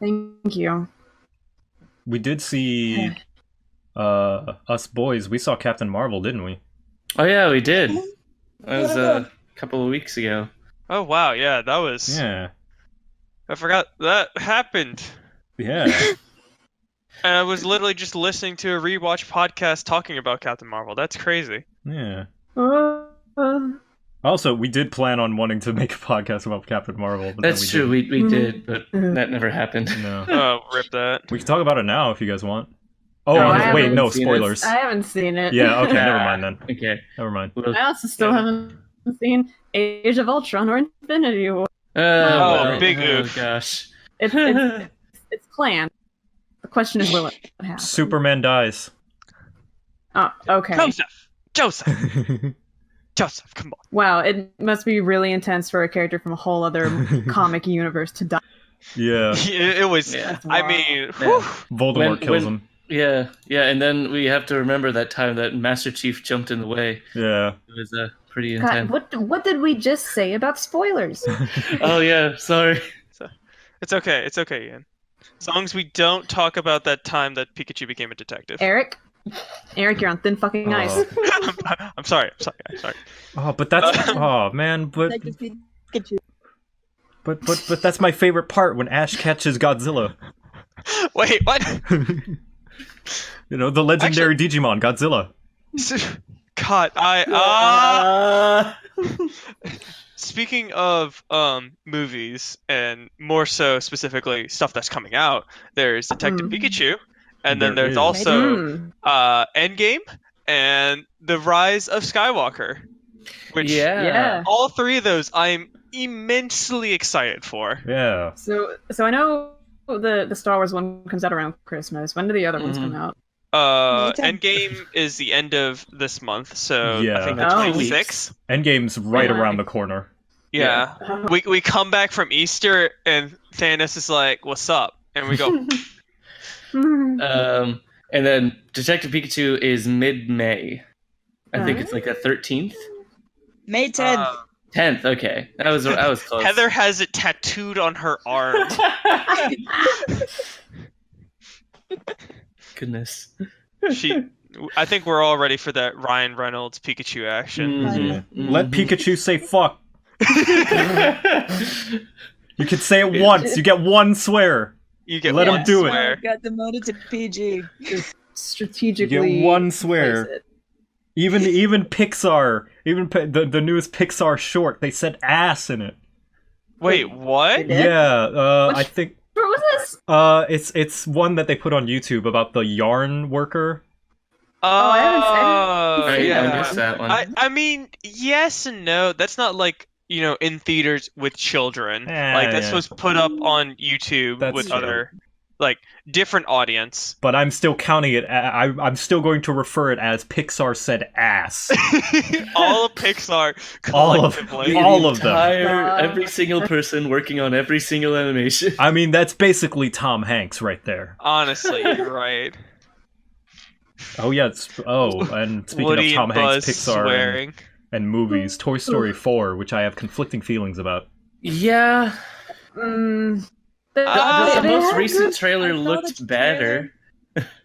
[SPEAKER 4] Thank you.
[SPEAKER 1] We did see us boys. We saw Captain Marvel, didn't we?
[SPEAKER 2] Oh yeah, we did. That was a couple of weeks ago.
[SPEAKER 3] Oh wow, yeah, that was.
[SPEAKER 1] Yeah.
[SPEAKER 3] I forgot that happened.
[SPEAKER 1] Yeah.
[SPEAKER 3] And I was literally just listening to a rewatch podcast talking about Captain Marvel. That's crazy.
[SPEAKER 1] Yeah. Also, we did plan on wanting to make a podcast about Captain Marvel. But
[SPEAKER 2] that's true. We did, but that never happened.
[SPEAKER 1] No.
[SPEAKER 3] Oh, rip that.
[SPEAKER 1] We can talk about it now if you guys want. Oh,
[SPEAKER 4] wait,
[SPEAKER 1] no, spoilers.
[SPEAKER 4] I haven't seen it.
[SPEAKER 1] Yeah, okay, never mind then.
[SPEAKER 2] Okay.
[SPEAKER 1] Never mind.
[SPEAKER 4] I also still haven't seen Age of Ultron or Infinity War.
[SPEAKER 3] Big oof.
[SPEAKER 2] Gosh.
[SPEAKER 4] It's planned. The question is, will it happen?
[SPEAKER 1] Superman dies.
[SPEAKER 4] Oh, okay.
[SPEAKER 3] Joseph, come on.
[SPEAKER 4] Wow, it must be really intense for a character from a whole other comic universe to die.
[SPEAKER 1] Yeah.
[SPEAKER 3] It was.
[SPEAKER 2] Yeah.
[SPEAKER 3] I mean,
[SPEAKER 1] Voldemort kills him.
[SPEAKER 2] Yeah, and then we have to remember that time that Master Chief jumped in the way.
[SPEAKER 1] Yeah.
[SPEAKER 2] It was pretty intense.
[SPEAKER 4] God, what did we just say about spoilers?
[SPEAKER 2] Oh yeah, sorry.
[SPEAKER 3] It's okay, Ian. As long as we don't talk about that time that Pikachu became a detective.
[SPEAKER 4] Eric, you're on thin fucking ice.
[SPEAKER 3] I'm sorry.
[SPEAKER 1] Oh, but that's man, but that's my favorite part when Ash catches Godzilla.
[SPEAKER 3] Wait, what?
[SPEAKER 1] The legendary Digimon Godzilla.
[SPEAKER 3] God, Speaking of movies, and more so specifically stuff that's coming out, there's Detective Pikachu, and then there's also Endgame and The Rise of Skywalker. Which
[SPEAKER 2] yeah.
[SPEAKER 3] all three of those I'm immensely excited for.
[SPEAKER 1] Yeah.
[SPEAKER 4] So I know the Star Wars one comes out around Christmas. When do the other ones come out?
[SPEAKER 5] May 10th.
[SPEAKER 3] Endgame is the end of this month, so
[SPEAKER 1] Yeah.
[SPEAKER 3] I think the
[SPEAKER 4] Oh.
[SPEAKER 3] 26th.
[SPEAKER 1] Endgame's right
[SPEAKER 4] Yeah.
[SPEAKER 1] around the corner.
[SPEAKER 3] Yeah.
[SPEAKER 4] Oh.
[SPEAKER 3] We come back from Easter and Thanos is like, "What's up?" And we go,
[SPEAKER 2] And then Detective Pikachu is mid-May. I think it's like the 13th,
[SPEAKER 5] May 10th.
[SPEAKER 2] 10th. Okay, I was close.
[SPEAKER 3] Heather has it tattooed on her arm.
[SPEAKER 2] Goodness.
[SPEAKER 3] I think we're all ready for that Ryan Reynolds Pikachu action.
[SPEAKER 2] Mhm,
[SPEAKER 1] Let
[SPEAKER 2] mhm.
[SPEAKER 1] Pikachu say fuck. You can say it once. You get one swear.
[SPEAKER 3] You get
[SPEAKER 1] Let him
[SPEAKER 3] one
[SPEAKER 1] do it.
[SPEAKER 3] swear.
[SPEAKER 5] Got demoted to PG.
[SPEAKER 4] Strategically.
[SPEAKER 1] You get one
[SPEAKER 4] place
[SPEAKER 1] swear.
[SPEAKER 4] it.
[SPEAKER 1] Even Pixar, the newest Pixar short, they said ass in it.
[SPEAKER 3] Wait, what?
[SPEAKER 4] They did?
[SPEAKER 1] Yeah,
[SPEAKER 4] Which-
[SPEAKER 1] I think
[SPEAKER 4] What was this?
[SPEAKER 1] it's one that they put on YouTube about the yarn worker.
[SPEAKER 4] Oh, I haven't
[SPEAKER 3] Oh,
[SPEAKER 4] seen
[SPEAKER 3] yeah.
[SPEAKER 2] I missed that one.
[SPEAKER 3] I mean, yes and no. That's not like, in theaters with children. Like, this
[SPEAKER 1] Yeah.
[SPEAKER 3] was put up on YouTube
[SPEAKER 1] That's
[SPEAKER 3] with
[SPEAKER 1] true.
[SPEAKER 3] other, like, different audience.
[SPEAKER 1] But I'm still counting it. I'm still going to refer it as Pixar said ass.
[SPEAKER 3] All of Pixar
[SPEAKER 1] All of-
[SPEAKER 3] collectively.
[SPEAKER 1] all of them.
[SPEAKER 2] Every single person working on every single animation.
[SPEAKER 1] I mean, that's basically Tom Hanks right there.
[SPEAKER 3] Honestly, you're right.
[SPEAKER 1] Oh yeah. And speaking
[SPEAKER 3] Woody
[SPEAKER 1] of Tom
[SPEAKER 3] and
[SPEAKER 1] Hanks,
[SPEAKER 3] Buzz
[SPEAKER 1] Pixar
[SPEAKER 3] swearing.
[SPEAKER 1] and movies, Toy Story 4, which I have conflicting feelings about.
[SPEAKER 2] Yeah,
[SPEAKER 4] Mm,
[SPEAKER 2] the
[SPEAKER 4] they
[SPEAKER 2] most
[SPEAKER 4] had
[SPEAKER 2] recent
[SPEAKER 4] good-
[SPEAKER 2] trailer
[SPEAKER 5] I saw
[SPEAKER 2] looked
[SPEAKER 5] the
[SPEAKER 2] better.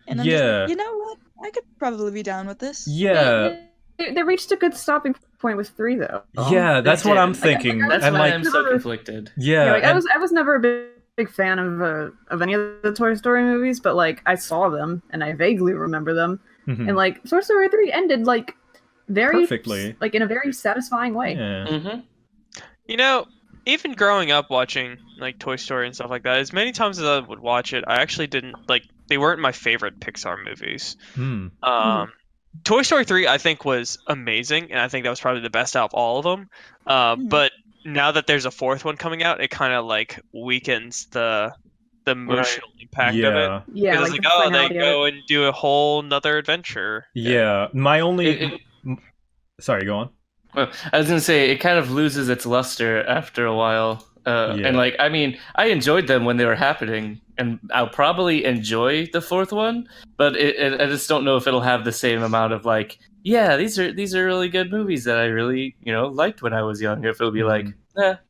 [SPEAKER 5] And I'm
[SPEAKER 1] Yeah.
[SPEAKER 5] just like, you know what? I could probably be down with this.
[SPEAKER 1] Yeah,
[SPEAKER 4] They reached a good stopping point with 3 though.
[SPEAKER 1] yeah, that's what
[SPEAKER 2] did.
[SPEAKER 1] I'm thinking.
[SPEAKER 2] That's
[SPEAKER 1] and
[SPEAKER 2] why
[SPEAKER 1] like,
[SPEAKER 2] I'm so conflicted.
[SPEAKER 1] yeah,
[SPEAKER 4] Yeah, like, I
[SPEAKER 1] and-
[SPEAKER 4] was never a big fan of any of the Toy Story movies, but like I saw them and I vaguely remember them,
[SPEAKER 1] mhm.
[SPEAKER 4] and like Toy Story 3 ended like very
[SPEAKER 1] Perfectly.
[SPEAKER 4] like in a very satisfying way.
[SPEAKER 1] Yeah.
[SPEAKER 2] Mm-hmm.
[SPEAKER 3] Even growing up watching like Toy Story and stuff like that, as many times as I would watch it, I actually didn't like. They weren't my favorite Pixar movies.
[SPEAKER 1] Hmm.
[SPEAKER 3] Toy Story 3, I think, was amazing, and I think that was probably the best out of all of them. But now that there's a 4th one coming out, it kind of like weakens the emotional impact of it.
[SPEAKER 1] Yeah,
[SPEAKER 4] Yeah,
[SPEAKER 3] Because
[SPEAKER 4] like
[SPEAKER 3] it's
[SPEAKER 4] the
[SPEAKER 3] like, oh, they
[SPEAKER 4] finality of
[SPEAKER 3] go
[SPEAKER 4] it.
[SPEAKER 3] and do a whole nother adventure.
[SPEAKER 1] yeah. My only.
[SPEAKER 2] It-
[SPEAKER 1] Sorry, go on.
[SPEAKER 2] Well, I was gonna say it kind of loses its luster after a while.
[SPEAKER 1] Yeah.
[SPEAKER 2] And like, I mean, I enjoyed them when they were happening, and I'll probably enjoy the 4th one, but I just don't know if it'll have the same amount of like, yeah, these are really good movies that I really liked when I was young. If it'll be like,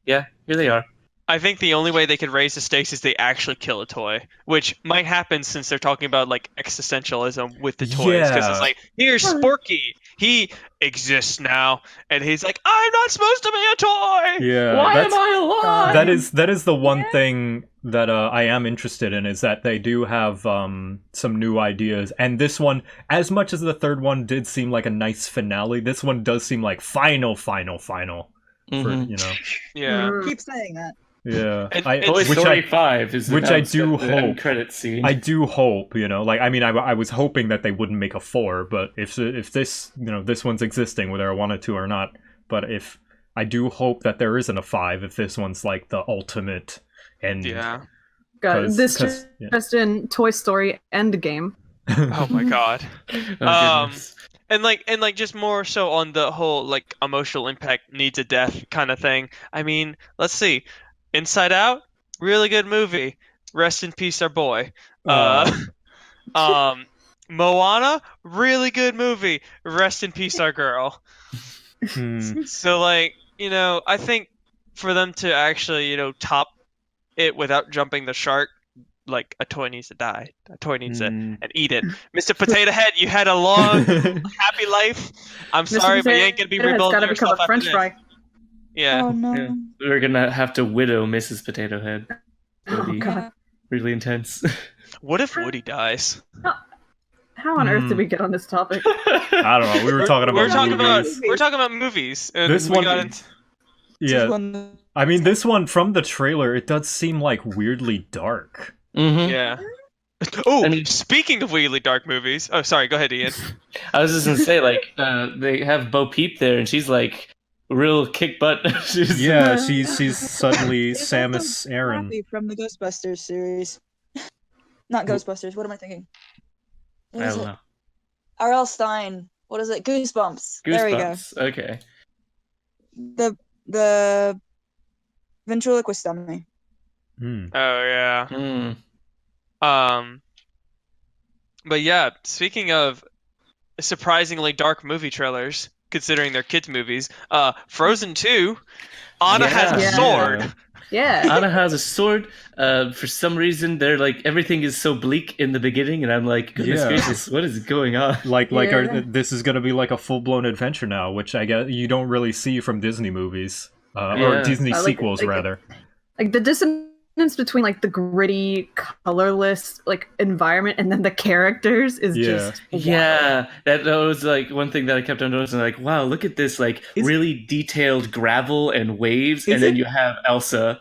[SPEAKER 2] yeah, here they are.
[SPEAKER 3] I think the only way they could raise the stakes is they actually kill a toy, which might happen since they're talking about like existentialism with the toys. Because
[SPEAKER 1] Yeah.
[SPEAKER 3] it's like, here's Sporky, he exists now, and he's like, I'm not supposed to be a toy.
[SPEAKER 1] Yeah,
[SPEAKER 2] Why
[SPEAKER 1] that's-
[SPEAKER 2] am I alive?
[SPEAKER 1] that is the one thing that I am interested in, is that they do have some new ideas, and this one, as much as the 3rd one did seem like a nice finale, this one does seem like final.
[SPEAKER 2] Mhm.
[SPEAKER 1] For,
[SPEAKER 3] Yeah.
[SPEAKER 5] Keep saying that.
[SPEAKER 1] yeah.
[SPEAKER 3] And-
[SPEAKER 1] I,
[SPEAKER 3] and-
[SPEAKER 2] Toy
[SPEAKER 1] which
[SPEAKER 2] Story
[SPEAKER 1] I
[SPEAKER 2] 5 is
[SPEAKER 1] which I
[SPEAKER 2] announced
[SPEAKER 1] do
[SPEAKER 2] at the end
[SPEAKER 1] hope.
[SPEAKER 2] credit scene.
[SPEAKER 1] I do hope, like, I mean, I was hoping that they wouldn't make a 4, but if this, this one's existing, whether I wanted to or not, but if I do hope that there isn't a 5, if this one's like the ultimate end.
[SPEAKER 3] Yeah.
[SPEAKER 4] God,
[SPEAKER 1] 'Cause-
[SPEAKER 4] this
[SPEAKER 1] 'cause-
[SPEAKER 4] just in Toy Story Endgame.
[SPEAKER 3] Oh my god.
[SPEAKER 2] Oh, goodness.
[SPEAKER 3] And like just more so on the whole like emotional impact needs a death kind of thing. I mean, let's see. Inside Out, really good movie. Rest in peace, our boy. Moana, really good movie. Rest in peace, our girl.
[SPEAKER 1] Hmm.
[SPEAKER 3] So like, I think for them to actually, top it without jumping the shark, like a toy needs to die. A toy needs to and eat it. Mr. Potato Head, you had a long, happy life. I'm
[SPEAKER 4] Mr.
[SPEAKER 3] sorry, but you
[SPEAKER 4] Potato
[SPEAKER 3] ain't gonna be
[SPEAKER 4] Head's
[SPEAKER 3] rebuilding
[SPEAKER 4] gotta become
[SPEAKER 3] yourself
[SPEAKER 4] a
[SPEAKER 3] after
[SPEAKER 4] French
[SPEAKER 3] this.
[SPEAKER 4] fry.
[SPEAKER 3] Yeah.
[SPEAKER 5] Oh no.
[SPEAKER 2] Yeah. We're gonna have to widow Mrs. Potato Head. It'll
[SPEAKER 4] Oh
[SPEAKER 2] be
[SPEAKER 4] god.
[SPEAKER 2] really intense.
[SPEAKER 3] What if Woody dies?
[SPEAKER 4] How on earth did we get on this topic?
[SPEAKER 1] I don't know. We were talking about
[SPEAKER 3] We're talking about
[SPEAKER 1] movies.
[SPEAKER 3] we're talking about movies. And
[SPEAKER 1] This
[SPEAKER 3] we
[SPEAKER 1] one.
[SPEAKER 3] got into-
[SPEAKER 1] Yeah, I mean, this one from the trailer, it does seem like weirdly dark.
[SPEAKER 2] Mm-hmm.
[SPEAKER 3] Yeah. Oh,
[SPEAKER 2] I mean-
[SPEAKER 3] speaking of weirdly dark movies. Oh, sorry. Go ahead, Ian.
[SPEAKER 2] I was just gonna say, like, they have Bo Peep there, and she's like real kick butt.
[SPEAKER 1] Yeah, she's suddenly
[SPEAKER 5] It's also
[SPEAKER 1] Samus Aran.
[SPEAKER 5] Happy from the Ghostbusters series. Not Ghostbusters. What am I thinking? What
[SPEAKER 2] I
[SPEAKER 5] is
[SPEAKER 2] don't
[SPEAKER 5] it?
[SPEAKER 2] know.
[SPEAKER 5] R.L. Stein. What is it? Goosebumps. There we go.
[SPEAKER 2] Goosebumps. Okay.
[SPEAKER 5] The ventriloquist dummy.
[SPEAKER 1] Hmm.
[SPEAKER 3] Oh yeah.
[SPEAKER 2] Hmm.
[SPEAKER 3] But yeah, speaking of surprisingly dark movie trailers, considering they're kids movies, Frozen 2, Anna has a
[SPEAKER 2] Yeah.
[SPEAKER 3] sword.
[SPEAKER 4] Yeah.
[SPEAKER 2] Anna has a sword. For some reason, they're like everything is so bleak in the beginning, and I'm like, goodness
[SPEAKER 1] Yeah.
[SPEAKER 2] gracious, what is going on?
[SPEAKER 4] Yeah.
[SPEAKER 1] This is gonna be like a full-blown adventure now, which I guess you don't really see from Disney movies. Or
[SPEAKER 2] Yeah.
[SPEAKER 1] Disney
[SPEAKER 4] Like-
[SPEAKER 1] sequels,
[SPEAKER 4] like-
[SPEAKER 1] rather.
[SPEAKER 4] Like the dissonance between like the gritty, colorless like environment and then the characters is
[SPEAKER 1] Yeah.
[SPEAKER 4] just wild.
[SPEAKER 2] Yeah, that was like one thing that I kept on noticing. Like, wow, look at this, like
[SPEAKER 1] Is-
[SPEAKER 2] really detailed gravel and waves,
[SPEAKER 1] Is
[SPEAKER 2] and then
[SPEAKER 1] it-
[SPEAKER 2] you have Elsa.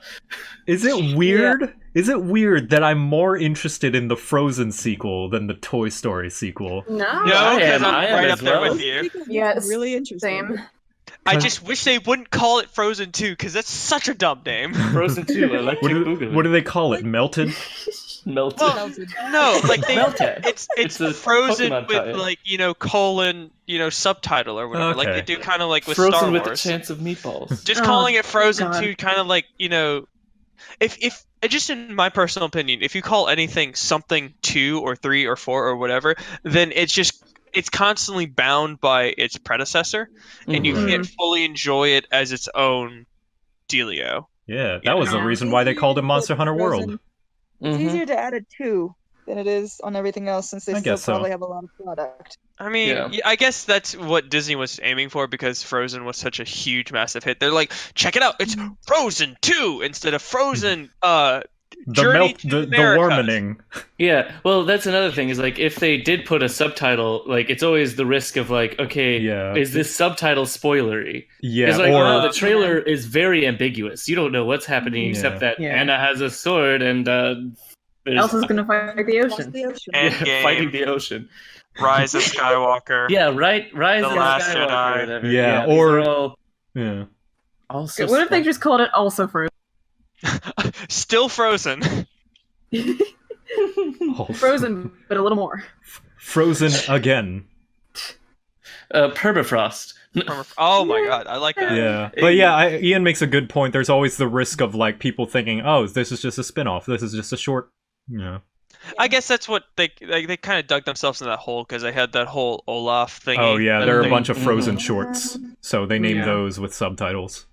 [SPEAKER 1] Is it weird? Is it weird that I'm more interested in the Frozen sequel than the Toy Story sequel?
[SPEAKER 4] No.
[SPEAKER 3] No,
[SPEAKER 2] I
[SPEAKER 3] because
[SPEAKER 2] am
[SPEAKER 3] I'm right
[SPEAKER 2] as
[SPEAKER 3] up there
[SPEAKER 2] well.
[SPEAKER 3] with you.
[SPEAKER 4] Yeah, it's
[SPEAKER 5] really interesting.
[SPEAKER 4] Same.
[SPEAKER 3] I just wish they wouldn't call it Frozen 2, because that's such a dumb name.
[SPEAKER 2] Frozen 2, Electric Boogaloo.
[SPEAKER 1] What do they call it? Melted?
[SPEAKER 2] Melted?
[SPEAKER 3] Well,
[SPEAKER 5] Melted.
[SPEAKER 3] No, like
[SPEAKER 2] Melted.
[SPEAKER 3] it's
[SPEAKER 2] the
[SPEAKER 3] Frozen
[SPEAKER 2] Pokemon
[SPEAKER 3] with
[SPEAKER 2] tie-in.
[SPEAKER 3] like colon subtitle or whatever, like
[SPEAKER 1] Okay.
[SPEAKER 3] they do kind of like with
[SPEAKER 2] Frozen
[SPEAKER 3] Star
[SPEAKER 2] with
[SPEAKER 3] Wars.
[SPEAKER 2] a chance of meatballs.
[SPEAKER 3] Just
[SPEAKER 4] Oh,
[SPEAKER 3] calling it Frozen
[SPEAKER 4] God.
[SPEAKER 3] 2 kind of like if just in my personal opinion, if you call anything something 2 or 3 or 4 or whatever, then it's constantly bound by its predecessor, and you
[SPEAKER 2] Mhm.
[SPEAKER 3] can't fully enjoy it as its own dealio.
[SPEAKER 1] Yeah, that was the
[SPEAKER 4] Yeah.
[SPEAKER 1] reason why they called it Monster Hunter World.
[SPEAKER 5] It's
[SPEAKER 2] Mhm.
[SPEAKER 5] easier to add a 2 than it is on everything else, since they
[SPEAKER 1] I
[SPEAKER 5] still
[SPEAKER 1] guess so.
[SPEAKER 5] probably have a lot of product.
[SPEAKER 3] I mean,
[SPEAKER 2] Yeah.
[SPEAKER 3] I guess that's what Disney was aiming for because Frozen was such a huge, massive hit. They're like, check it out, it's Frozen 2 instead of Frozen Journey to
[SPEAKER 1] The
[SPEAKER 3] America.
[SPEAKER 1] wormening.
[SPEAKER 2] Yeah, well, that's another thing is like if they did put a subtitle, like it's always the risk of like, okay,
[SPEAKER 1] Yeah.
[SPEAKER 2] is this subtitle spoilery?
[SPEAKER 1] Yeah,
[SPEAKER 2] It's like,
[SPEAKER 1] or
[SPEAKER 2] wow, the trailer is very ambiguous. You don't know what's happening
[SPEAKER 1] Yeah.
[SPEAKER 2] except that
[SPEAKER 4] Yeah.
[SPEAKER 2] Anna has a sword and there's
[SPEAKER 4] Elsa's gonna fight the
[SPEAKER 5] Across
[SPEAKER 4] ocean.
[SPEAKER 5] the ocean.
[SPEAKER 3] And-
[SPEAKER 2] yeah,
[SPEAKER 3] Endgame.
[SPEAKER 2] fighting the ocean.
[SPEAKER 3] Rise of Skywalker.
[SPEAKER 2] Yeah, right. Rise
[SPEAKER 3] The
[SPEAKER 2] of
[SPEAKER 3] Last
[SPEAKER 2] Skywalker,
[SPEAKER 3] Jedi.
[SPEAKER 2] or whatever.
[SPEAKER 1] Yeah,
[SPEAKER 2] these
[SPEAKER 1] or-
[SPEAKER 2] are all
[SPEAKER 1] yeah.
[SPEAKER 2] also.
[SPEAKER 4] What if they just called it also Frozen?
[SPEAKER 3] Still Frozen.
[SPEAKER 1] Oh,
[SPEAKER 4] Frozen, but a little more.
[SPEAKER 1] Frozen again.
[SPEAKER 2] permafrost?
[SPEAKER 3] Oh my god, I like that.
[SPEAKER 1] Yeah, but yeah, Ian makes a good point. There's always the risk of like people thinking, "Oh, this is just a spin-off. This is just a short." Yeah,
[SPEAKER 3] I guess that's what they kind of dug themselves in that hole because they had that whole Olaf thing.
[SPEAKER 1] oh yeah, there are a
[SPEAKER 2] thing.
[SPEAKER 1] bunch of Frozen
[SPEAKER 2] Mhm.
[SPEAKER 1] shorts, so they named
[SPEAKER 4] Yeah.
[SPEAKER 1] those with subtitles.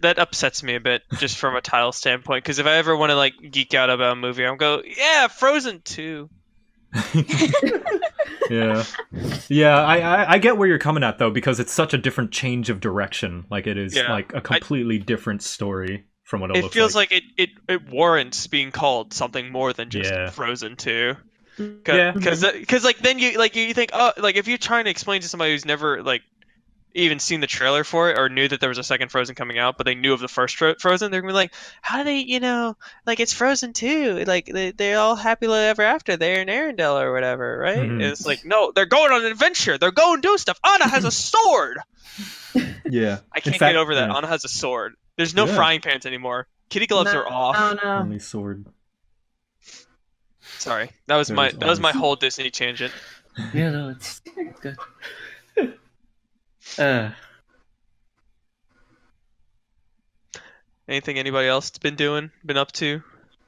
[SPEAKER 3] That upsets me a bit, just from a title standpoint. Because if I ever want to like geek out about a movie, I'm go, yeah, Frozen 2.
[SPEAKER 1] Yeah, yeah, I get where you're coming at though, because it's such a different change of direction. Like it is
[SPEAKER 3] Yeah.
[SPEAKER 1] like a completely different story from what it
[SPEAKER 3] It
[SPEAKER 1] looks
[SPEAKER 3] feels
[SPEAKER 1] like.
[SPEAKER 3] like it warrants being called something more than just
[SPEAKER 1] Yeah.
[SPEAKER 3] Frozen 2.
[SPEAKER 1] Yeah.
[SPEAKER 3] Because like then you think, oh, like if you're trying to explain to somebody who's never like even seen the trailer for it or knew that there was a second Frozen coming out, but they knew of the first Frozen, they're gonna be like, how do they, like it's Frozen 2, like they're all happily ever after, they're in Arendelle or whatever, right?
[SPEAKER 1] Mhm.
[SPEAKER 3] And it's like, no, they're going on an adventure, they're going to do stuff. Anna has a sword.
[SPEAKER 1] Yeah,
[SPEAKER 3] I
[SPEAKER 1] In
[SPEAKER 3] can't
[SPEAKER 1] fact,
[SPEAKER 3] get over that.
[SPEAKER 1] yeah.
[SPEAKER 3] Anna has a sword. There's no
[SPEAKER 1] Yeah.
[SPEAKER 3] frying pans anymore. Kitty gloves
[SPEAKER 4] No,
[SPEAKER 3] are off.
[SPEAKER 4] Oh no.
[SPEAKER 1] Only sword.
[SPEAKER 3] Sorry, that was
[SPEAKER 1] There's
[SPEAKER 3] my
[SPEAKER 1] always-
[SPEAKER 3] whole Disney tangent.
[SPEAKER 2] Yeah, no, it's good.
[SPEAKER 3] Anything anybody else been doing? Been up to?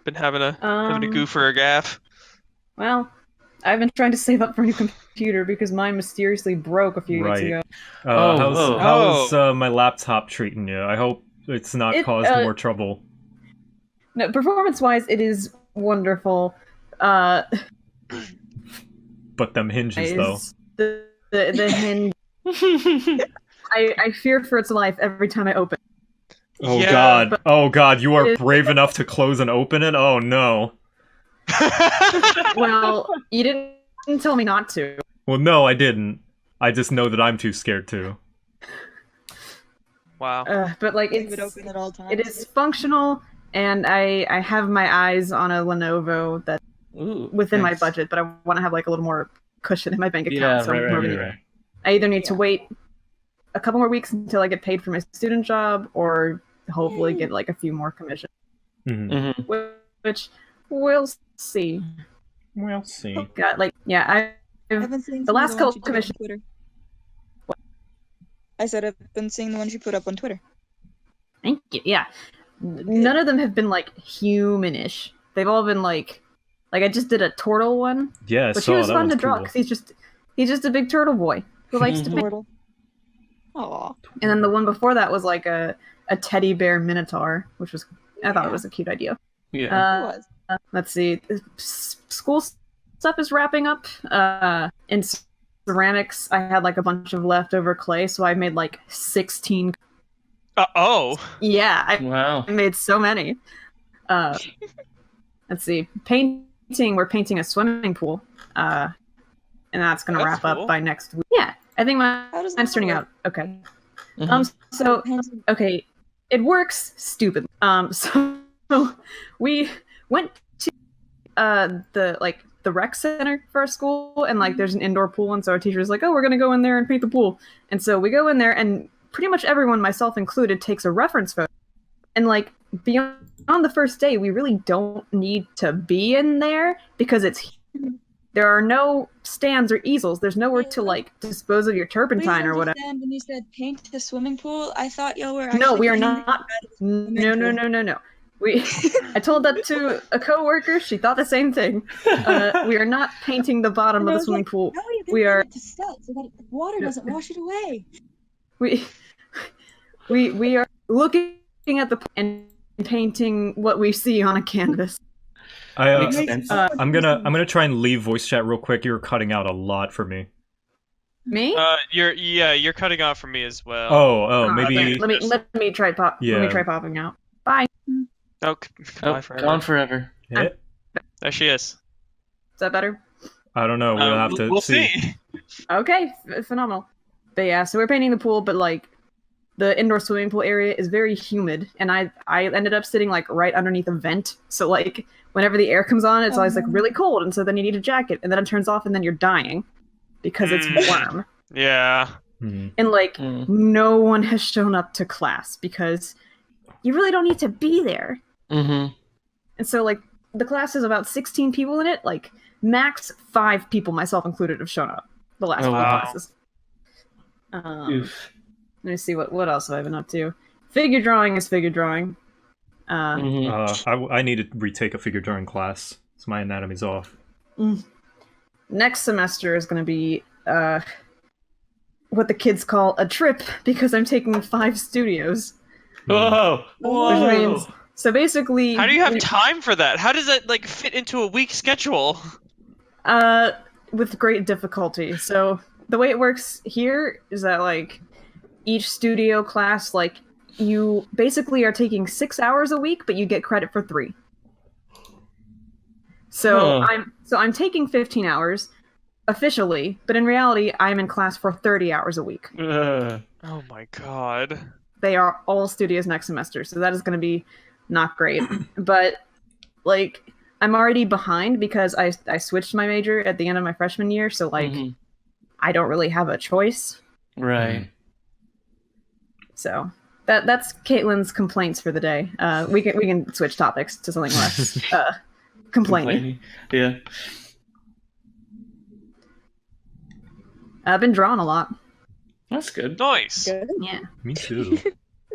[SPEAKER 3] Been having a goof or a gaff?
[SPEAKER 4] Well, I've been trying to save up for a new computer because mine mysteriously broke a few weeks
[SPEAKER 1] Right.
[SPEAKER 4] ago.
[SPEAKER 2] Oh.
[SPEAKER 1] How's my laptop treating you? I hope it's not
[SPEAKER 4] It,
[SPEAKER 1] caused more trouble.
[SPEAKER 4] No, performance-wise, it is wonderful.
[SPEAKER 1] But them hinges though.
[SPEAKER 4] The hinge. I fear for its life every time I open.
[SPEAKER 1] Oh
[SPEAKER 3] Yeah,
[SPEAKER 1] god.
[SPEAKER 4] but-
[SPEAKER 1] Oh god, you are
[SPEAKER 4] It-
[SPEAKER 1] brave enough to close and open it? Oh no.
[SPEAKER 4] Well, you didn't tell me not to.
[SPEAKER 1] Well no, I didn't. I just know that I'm too scared to.
[SPEAKER 3] Wow.
[SPEAKER 4] But like
[SPEAKER 5] Leave it
[SPEAKER 4] it's
[SPEAKER 5] open at all times.
[SPEAKER 4] it is functional, and I have my eyes on a Lenovo that's
[SPEAKER 2] Ooh,
[SPEAKER 4] within my
[SPEAKER 2] nice.
[SPEAKER 4] budget, but I want to have like a little more cushion in my bank account.
[SPEAKER 2] Yeah,
[SPEAKER 4] so
[SPEAKER 2] right,
[SPEAKER 4] I'm
[SPEAKER 2] right,
[SPEAKER 4] moving
[SPEAKER 2] right,
[SPEAKER 4] it.
[SPEAKER 2] right.
[SPEAKER 4] I either need to
[SPEAKER 5] Yeah.
[SPEAKER 4] wait a couple more weeks until I get paid for my student job, or hopefully get like a few more commissions. Which we'll see.
[SPEAKER 1] We'll see.
[SPEAKER 4] Got like
[SPEAKER 5] I've been seeing
[SPEAKER 4] the last
[SPEAKER 5] ones
[SPEAKER 4] couple
[SPEAKER 5] you put up on
[SPEAKER 4] commissions.
[SPEAKER 5] Twitter. I said I've been seeing the ones you put up on Twitter.
[SPEAKER 4] Thank you. Yeah, none of them have been like humanish. They've all been like I just did a turtle one.
[SPEAKER 1] Yeah,
[SPEAKER 4] But he was fun to draw
[SPEAKER 1] cool.
[SPEAKER 4] because he's just a big turtle boy who likes to paint.
[SPEAKER 5] Turtle. Aw.
[SPEAKER 4] And then the one before that was like a teddy bear minotaur, which was I thought it was a cute idea.
[SPEAKER 2] Yeah.
[SPEAKER 5] It was.
[SPEAKER 4] Let's see, school stuff is wrapping up. In ceramics, I had like a bunch of leftover clay, so I made like 16. Yeah,
[SPEAKER 2] Wow.
[SPEAKER 4] I made so many. Let's see, painting. We're painting a swimming pool. And that's gonna wrap
[SPEAKER 3] cool.
[SPEAKER 4] up by next week. Yeah, I think
[SPEAKER 5] How does that
[SPEAKER 4] mine's turning
[SPEAKER 5] work?
[SPEAKER 4] out okay.
[SPEAKER 2] Mhm.
[SPEAKER 4] So okay, it works stupid. So we went to the rec center for our school, and like there's an indoor pool, and so our teacher's like, oh, we're gonna go in there and paint the pool. And so we go in there, and pretty much everyone, myself included, takes a reference photo. And like beyond the first day, we really don't need to be in there because there are no stands or easels. There's nowhere to like dispose of your turpentine or whatever.
[SPEAKER 5] When you said paint the swimming pool, I thought y'all were
[SPEAKER 4] No,
[SPEAKER 5] actually
[SPEAKER 4] we are
[SPEAKER 5] painting
[SPEAKER 4] not.
[SPEAKER 5] the swimming pool.
[SPEAKER 4] No. I told that to a coworker. She thought the same thing. We are not painting the bottom of the swimming pool.
[SPEAKER 5] No, you
[SPEAKER 4] We are.
[SPEAKER 5] it to set so that the water doesn't wash it away.
[SPEAKER 4] We are looking at the and painting what we see on a canvas.
[SPEAKER 2] Makes sense.
[SPEAKER 1] I'm gonna try and leave voice chat real quick. You're cutting out a lot for me.
[SPEAKER 4] Me?
[SPEAKER 3] You're cutting off for me as well.
[SPEAKER 4] Oh,
[SPEAKER 1] maybe.
[SPEAKER 4] okay. Let me try Let me try popping out. Bye.
[SPEAKER 3] Oh,
[SPEAKER 2] Oh, gone forever.
[SPEAKER 1] Yeah,
[SPEAKER 3] there she is.
[SPEAKER 4] Is that better?
[SPEAKER 1] I don't know. We'll have to
[SPEAKER 3] we'll
[SPEAKER 1] see.
[SPEAKER 4] Okay, phenomenal. But yeah, so we're painting the pool, but like the indoor swimming pool area is very humid, and I ended up sitting like right underneath a vent. So like whenever the air comes on, it's always like really cold, and so then you need a jacket, and then it turns off, and then you're dying because it's warm.
[SPEAKER 3] Yeah.
[SPEAKER 4] And like no one has shown up to class because you really don't need to be there.
[SPEAKER 2] Mm-hmm.
[SPEAKER 4] And so like the class is about 16 people in it. Like max 5 people, myself included, have shown up the last few classes.
[SPEAKER 2] Oof.
[SPEAKER 4] Let me see what else have I been up to. Figure drawing is figure drawing.
[SPEAKER 1] I need to retake a figure drawing class. So my anatomy's off.
[SPEAKER 4] Next semester is going to be what the kids call a trip because I'm taking 5 studios.
[SPEAKER 2] Whoa!
[SPEAKER 4] Which means, so basically,
[SPEAKER 3] how do you have time for that? How does that like fit into a week schedule?
[SPEAKER 4] With great difficulty. So the way it works here is that like each studio class, like you basically are taking 6 hours a week, but you get credit for 3. So I'm taking 15 hours officially, but in reality, I'm in class for 30 hours a week.
[SPEAKER 3] Oh my god.
[SPEAKER 4] They are all studios next semester, so that is going to be not great. But like I'm already behind because I switched my major at the end of my freshman year, so like I don't really have a choice.
[SPEAKER 2] Right.
[SPEAKER 4] So that's Caitlin's complaints for the day. We can switch topics to something less complaining.
[SPEAKER 2] Yeah.
[SPEAKER 4] I've been drawing a lot.
[SPEAKER 2] That's good.
[SPEAKER 3] Nice.
[SPEAKER 5] Good.
[SPEAKER 4] Yeah.
[SPEAKER 1] Me too.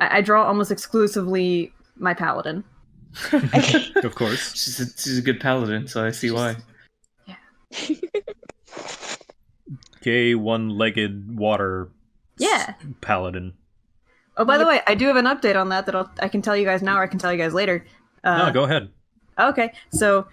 [SPEAKER 4] I draw almost exclusively my paladin.
[SPEAKER 1] Of course.
[SPEAKER 2] She's a good paladin, so I see why.
[SPEAKER 4] Yeah.
[SPEAKER 1] Gay one-legged water paladin.
[SPEAKER 4] Oh, by the way, I do have an update on that I can tell you guys now, or I can tell you guys later.
[SPEAKER 1] No, go ahead.
[SPEAKER 4] Okay, so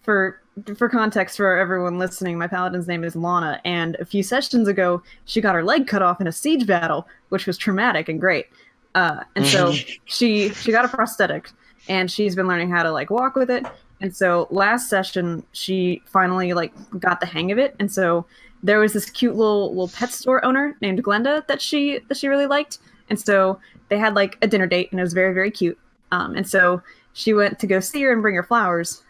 [SPEAKER 4] for context for everyone listening, my paladin's name is Lana, and a few sessions ago, she got her leg cut off in a siege battle, which was traumatic and great. And so she got a prosthetic, and she's been learning how to like walk with it. And so last session, she finally like got the hang of it. And so there was this cute little pet store owner named Glenda that she really liked. And so they had like a dinner date, and it was very, very cute. And so she went to go see her and bring her flowers.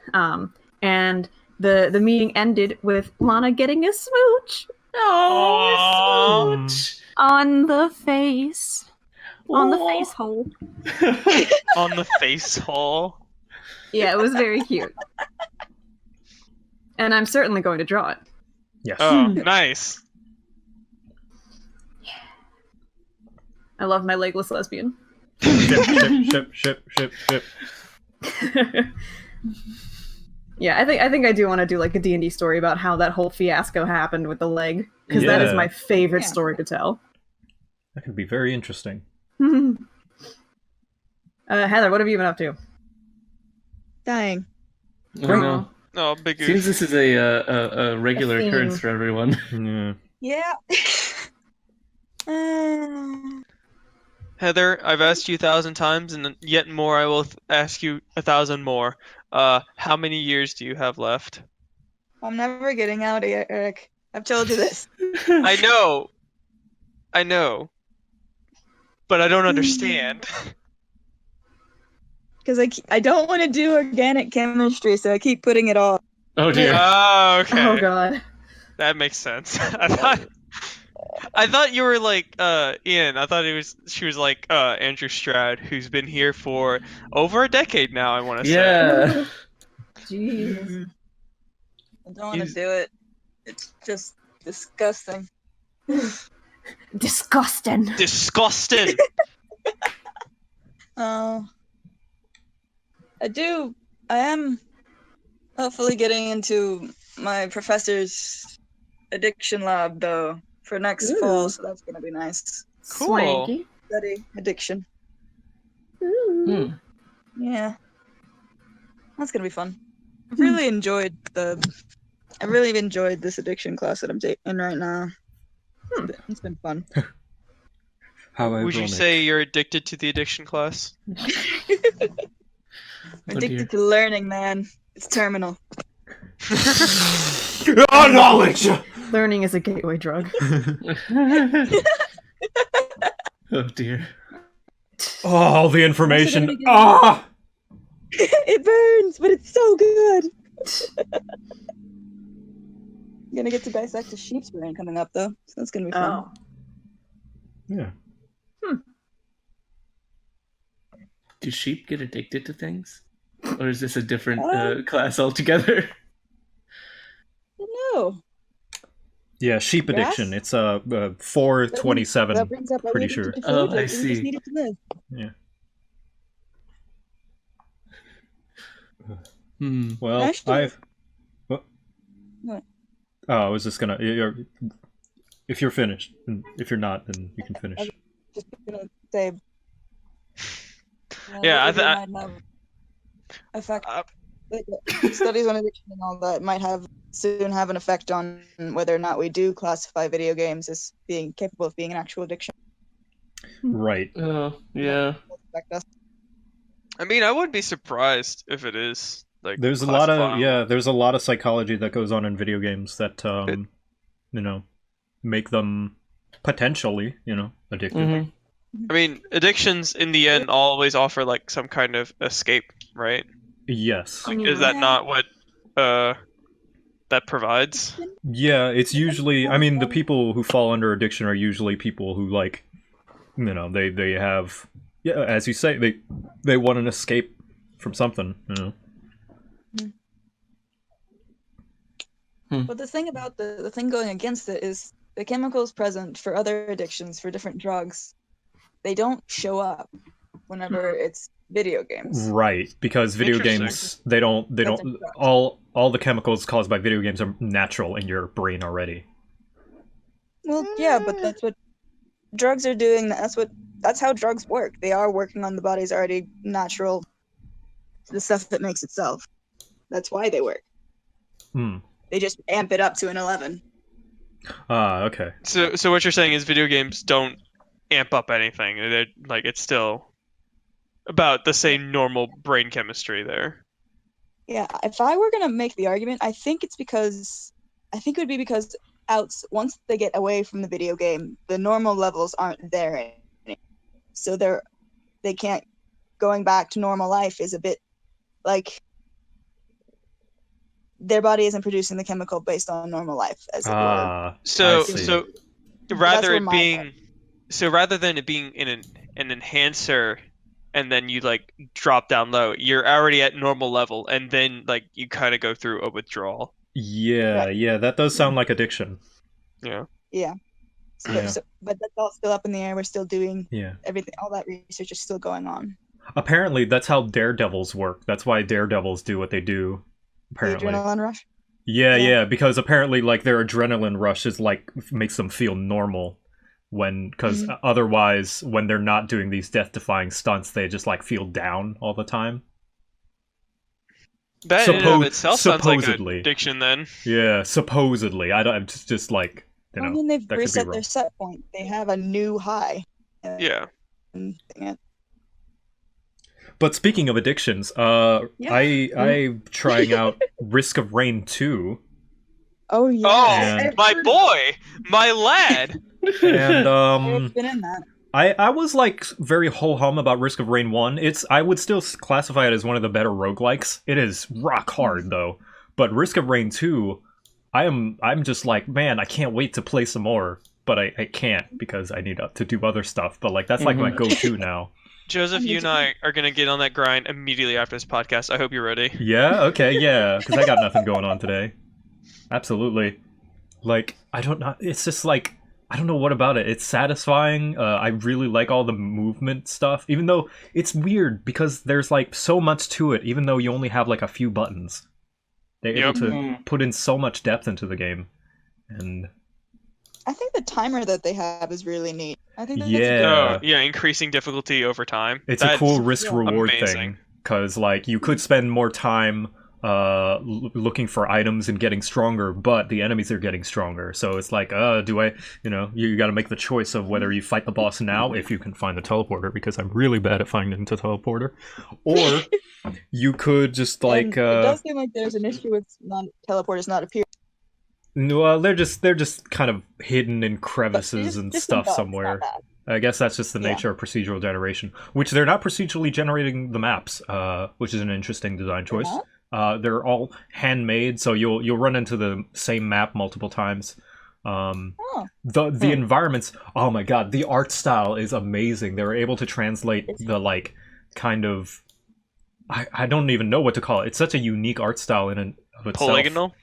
[SPEAKER 4] And the meeting ended with Lana getting a smooch.
[SPEAKER 2] Oh,
[SPEAKER 1] Aw.
[SPEAKER 2] smooch.
[SPEAKER 4] On the face. On the
[SPEAKER 2] Aw.
[SPEAKER 4] face hole.
[SPEAKER 3] On the face hole.
[SPEAKER 4] Yeah, it was very cute. And I'm certainly going to draw it.
[SPEAKER 1] Yes.
[SPEAKER 3] Oh, nice.
[SPEAKER 4] I love my legless lesbian.
[SPEAKER 1] Ship.
[SPEAKER 4] Yeah, I think I do want to do like a D&D story about how that whole fiasco happened with the leg, because that is
[SPEAKER 1] Yeah.
[SPEAKER 4] my favorite
[SPEAKER 5] Yeah.
[SPEAKER 4] story to tell.
[SPEAKER 1] That could be very interesting.
[SPEAKER 4] Heather, what have you been up to?
[SPEAKER 5] Dying.
[SPEAKER 2] Oh, no.
[SPEAKER 3] Oh, big
[SPEAKER 2] Seems
[SPEAKER 3] oof.
[SPEAKER 2] this is a regular
[SPEAKER 4] A theme.
[SPEAKER 2] occurrence for everyone.
[SPEAKER 1] Yeah.
[SPEAKER 5] Yeah.
[SPEAKER 3] Heather, I've asked you 1,000 times, and yet more I will ask you 1,000 more. How many years do you have left?
[SPEAKER 5] I'm never getting out of here, Eric. I've told you this.
[SPEAKER 3] I know. But I don't understand.
[SPEAKER 5] Because I don't want to do organic chemistry, so I keep putting it off.
[SPEAKER 2] Oh dear.
[SPEAKER 3] Oh, okay.
[SPEAKER 4] Oh god.
[SPEAKER 3] That makes sense. I thought you were like Ian. I thought she was like Andrew Stroud, who's been here for over a decade now, I want to say.
[SPEAKER 2] Yeah.
[SPEAKER 4] Jeez.
[SPEAKER 5] I don't want to
[SPEAKER 2] He's-
[SPEAKER 5] do it. It's just disgusting.
[SPEAKER 4] Disgusting.
[SPEAKER 3] Disgusting.
[SPEAKER 5] Oh. I am hopefully getting into my professor's addiction lab, though, for next fall, so that's going to be nice.
[SPEAKER 3] Cool.
[SPEAKER 4] Swanky.
[SPEAKER 5] Study addiction.
[SPEAKER 2] Hmm.
[SPEAKER 5] Yeah. That's going to be fun. I really enjoyed this addiction class that I'm in right now. It's been fun.
[SPEAKER 1] How
[SPEAKER 3] Would you
[SPEAKER 1] ironic.
[SPEAKER 3] say you're addicted to the addiction class?
[SPEAKER 5] Addicted to learning, man. It's terminal.
[SPEAKER 1] Oh, knowledge!
[SPEAKER 4] Learning is a gateway drug.
[SPEAKER 2] Oh dear.
[SPEAKER 1] Oh, all the information.
[SPEAKER 5] That's what
[SPEAKER 1] Ah!
[SPEAKER 5] It burns, but it's so good. I'm gonna get to dissect a sheep's brain coming up, though, so that's gonna be fun.
[SPEAKER 4] Oh.
[SPEAKER 1] Yeah.
[SPEAKER 2] Do sheep get addicted to things? Or is this a different class altogether?
[SPEAKER 5] No.
[SPEAKER 1] Yeah, sheep
[SPEAKER 5] Grass?
[SPEAKER 1] addiction. It's 427.
[SPEAKER 5] That brings up
[SPEAKER 1] pretty
[SPEAKER 5] everything
[SPEAKER 1] sure.
[SPEAKER 5] to food,
[SPEAKER 2] Oh, I
[SPEAKER 5] like, we just
[SPEAKER 2] see.
[SPEAKER 5] need it to live.
[SPEAKER 1] Yeah.
[SPEAKER 2] Hmm.
[SPEAKER 1] Well,
[SPEAKER 5] Actually-
[SPEAKER 1] I've. What?
[SPEAKER 5] What?
[SPEAKER 1] Oh, I was just gonna. If you're finished, and if you're not, then you can finish.
[SPEAKER 5] Just gonna say.
[SPEAKER 3] Yeah, I
[SPEAKER 5] might have effect. Like, studies on addiction and all that might soon have an effect on whether or not we do classify video games as being capable of being an actual addiction.
[SPEAKER 1] Right.
[SPEAKER 2] Oh, yeah.
[SPEAKER 5] Affect us.
[SPEAKER 3] I mean, I wouldn't be surprised if it is. Like,
[SPEAKER 1] There's a lot of
[SPEAKER 3] classifiable.
[SPEAKER 1] There's a lot of psychology that goes on in video games that make them potentially addictive.
[SPEAKER 2] Mhm.
[SPEAKER 3] I mean, addictions in the end always offer like some kind of escape, right?
[SPEAKER 1] Yes.
[SPEAKER 3] Like, is that not what that provides?
[SPEAKER 1] Yeah, it's usually. I mean, the people who fall under addiction are usually people who they have. Yeah, as you say, they want an escape from something.
[SPEAKER 5] But the thing about the thing going against it is the chemicals present for other addictions for different drugs, they don't show up whenever it's video games.
[SPEAKER 1] Right, because video
[SPEAKER 3] Interesting.
[SPEAKER 1] games they don't
[SPEAKER 5] That's incorrect.
[SPEAKER 1] all the chemicals caused by video games are natural in your brain already.
[SPEAKER 5] Well, yeah, but that's what drugs are doing. That's how drugs work. They are working on the body's already natural, the stuff that makes itself. That's why they work.
[SPEAKER 1] Hmm.
[SPEAKER 5] They just amp it up to an 11.
[SPEAKER 1] Ah, okay.
[SPEAKER 3] So what you're saying is video games don't amp up anything. They're like it's still about the same normal brain chemistry there.
[SPEAKER 5] Yeah, if I were gonna make the argument, I think it would be because once they get away from the video game, the normal levels aren't there anymore. So they can't. Going back to normal life is a bit like their body isn't producing the chemical based on normal life, as it were.
[SPEAKER 1] I
[SPEAKER 3] So
[SPEAKER 1] see.
[SPEAKER 3] so
[SPEAKER 5] That's
[SPEAKER 3] rather
[SPEAKER 5] where
[SPEAKER 3] it
[SPEAKER 5] mine
[SPEAKER 3] being so rather than it being in an enhancer and then you like drop down low, you're already at normal level and then like you kind of go through a withdrawal.
[SPEAKER 1] Yeah,
[SPEAKER 5] Right.
[SPEAKER 1] yeah, that does sound like addiction.
[SPEAKER 3] Yeah.
[SPEAKER 5] Yeah.
[SPEAKER 1] Yeah.
[SPEAKER 5] But that's all still up in the air. We're still doing
[SPEAKER 1] Yeah.
[SPEAKER 5] everything. All that research is still going on.
[SPEAKER 1] Apparently, that's how daredevils work. That's why daredevils do what they do.
[SPEAKER 5] The
[SPEAKER 1] Apparently.
[SPEAKER 5] adrenaline rush.
[SPEAKER 1] Yeah,
[SPEAKER 5] Yeah.
[SPEAKER 1] yeah, because apparently, like, their adrenaline rush is like makes them feel normal because otherwise, when they're not doing these death-defying stunts, they just like feel down all the time.
[SPEAKER 3] That in and of itself sounds like an
[SPEAKER 1] supposedly.
[SPEAKER 3] addiction then.
[SPEAKER 1] Yeah, supposedly. I don't. I'm just like you know.
[SPEAKER 5] I mean, they've
[SPEAKER 1] that could be
[SPEAKER 5] reset
[SPEAKER 1] wrong.
[SPEAKER 5] their set point. They have a new high.
[SPEAKER 3] Yeah.
[SPEAKER 5] Yeah.
[SPEAKER 1] But speaking of addictions, I'm trying out Risk of Rain 2,
[SPEAKER 5] Oh yeah.
[SPEAKER 3] Oh, my boy, my lad.
[SPEAKER 1] and
[SPEAKER 5] I've been in that.
[SPEAKER 1] I was like very ho-hum about Risk of Rain 1. I would still classify it as one of the better roguelikes. It is rock hard though. But Risk of Rain 2, I'm just like, man, I can't wait to play some more. But I can't because I need to do other stuff. But like that's like my go-to now.
[SPEAKER 3] Joseph, you and I are gonna get on that grind immediately after this podcast. I hope you're ready.
[SPEAKER 1] Yeah, okay, yeah, because I got nothing going on today. Absolutely. Like, I don't know, it's just like, I don't know what about it. It's satisfying. I really like all the movement stuff, even though it's weird because there's like so much to it, even though you only have like a few buttons. They're able to put in so much depth into the game. And
[SPEAKER 5] I think the timer that they have is really neat. I think that's
[SPEAKER 1] Yeah.
[SPEAKER 3] Yeah, increasing difficulty over time.
[SPEAKER 1] it's
[SPEAKER 3] That's
[SPEAKER 1] a cool risk-reward
[SPEAKER 3] amazing.
[SPEAKER 1] thing, because like you could spend more time looking for items and getting stronger, but the enemies are getting stronger, so it's like do I, you got to make the choice of whether you fight the boss now if you can find the teleporter, because I'm really bad at finding the teleporter, or you could just like
[SPEAKER 5] And it does seem like there's an issue with teleporters not appearing.
[SPEAKER 1] well, they're just kind of hidden in crevices
[SPEAKER 5] Just-
[SPEAKER 1] and
[SPEAKER 5] just
[SPEAKER 1] stuff
[SPEAKER 5] some bugs,
[SPEAKER 1] somewhere.
[SPEAKER 5] not bad.
[SPEAKER 1] I guess that's just the nature of procedural generation, which they're not procedurally generating the maps, which is an interesting design choice. They're all handmade, so you'll run into the same map multiple times. The environments, oh my god, the art style is amazing. They were able to translate the like kind of I don't even know what to call it. It's such a unique art style in and of itself.
[SPEAKER 3] Polygonal?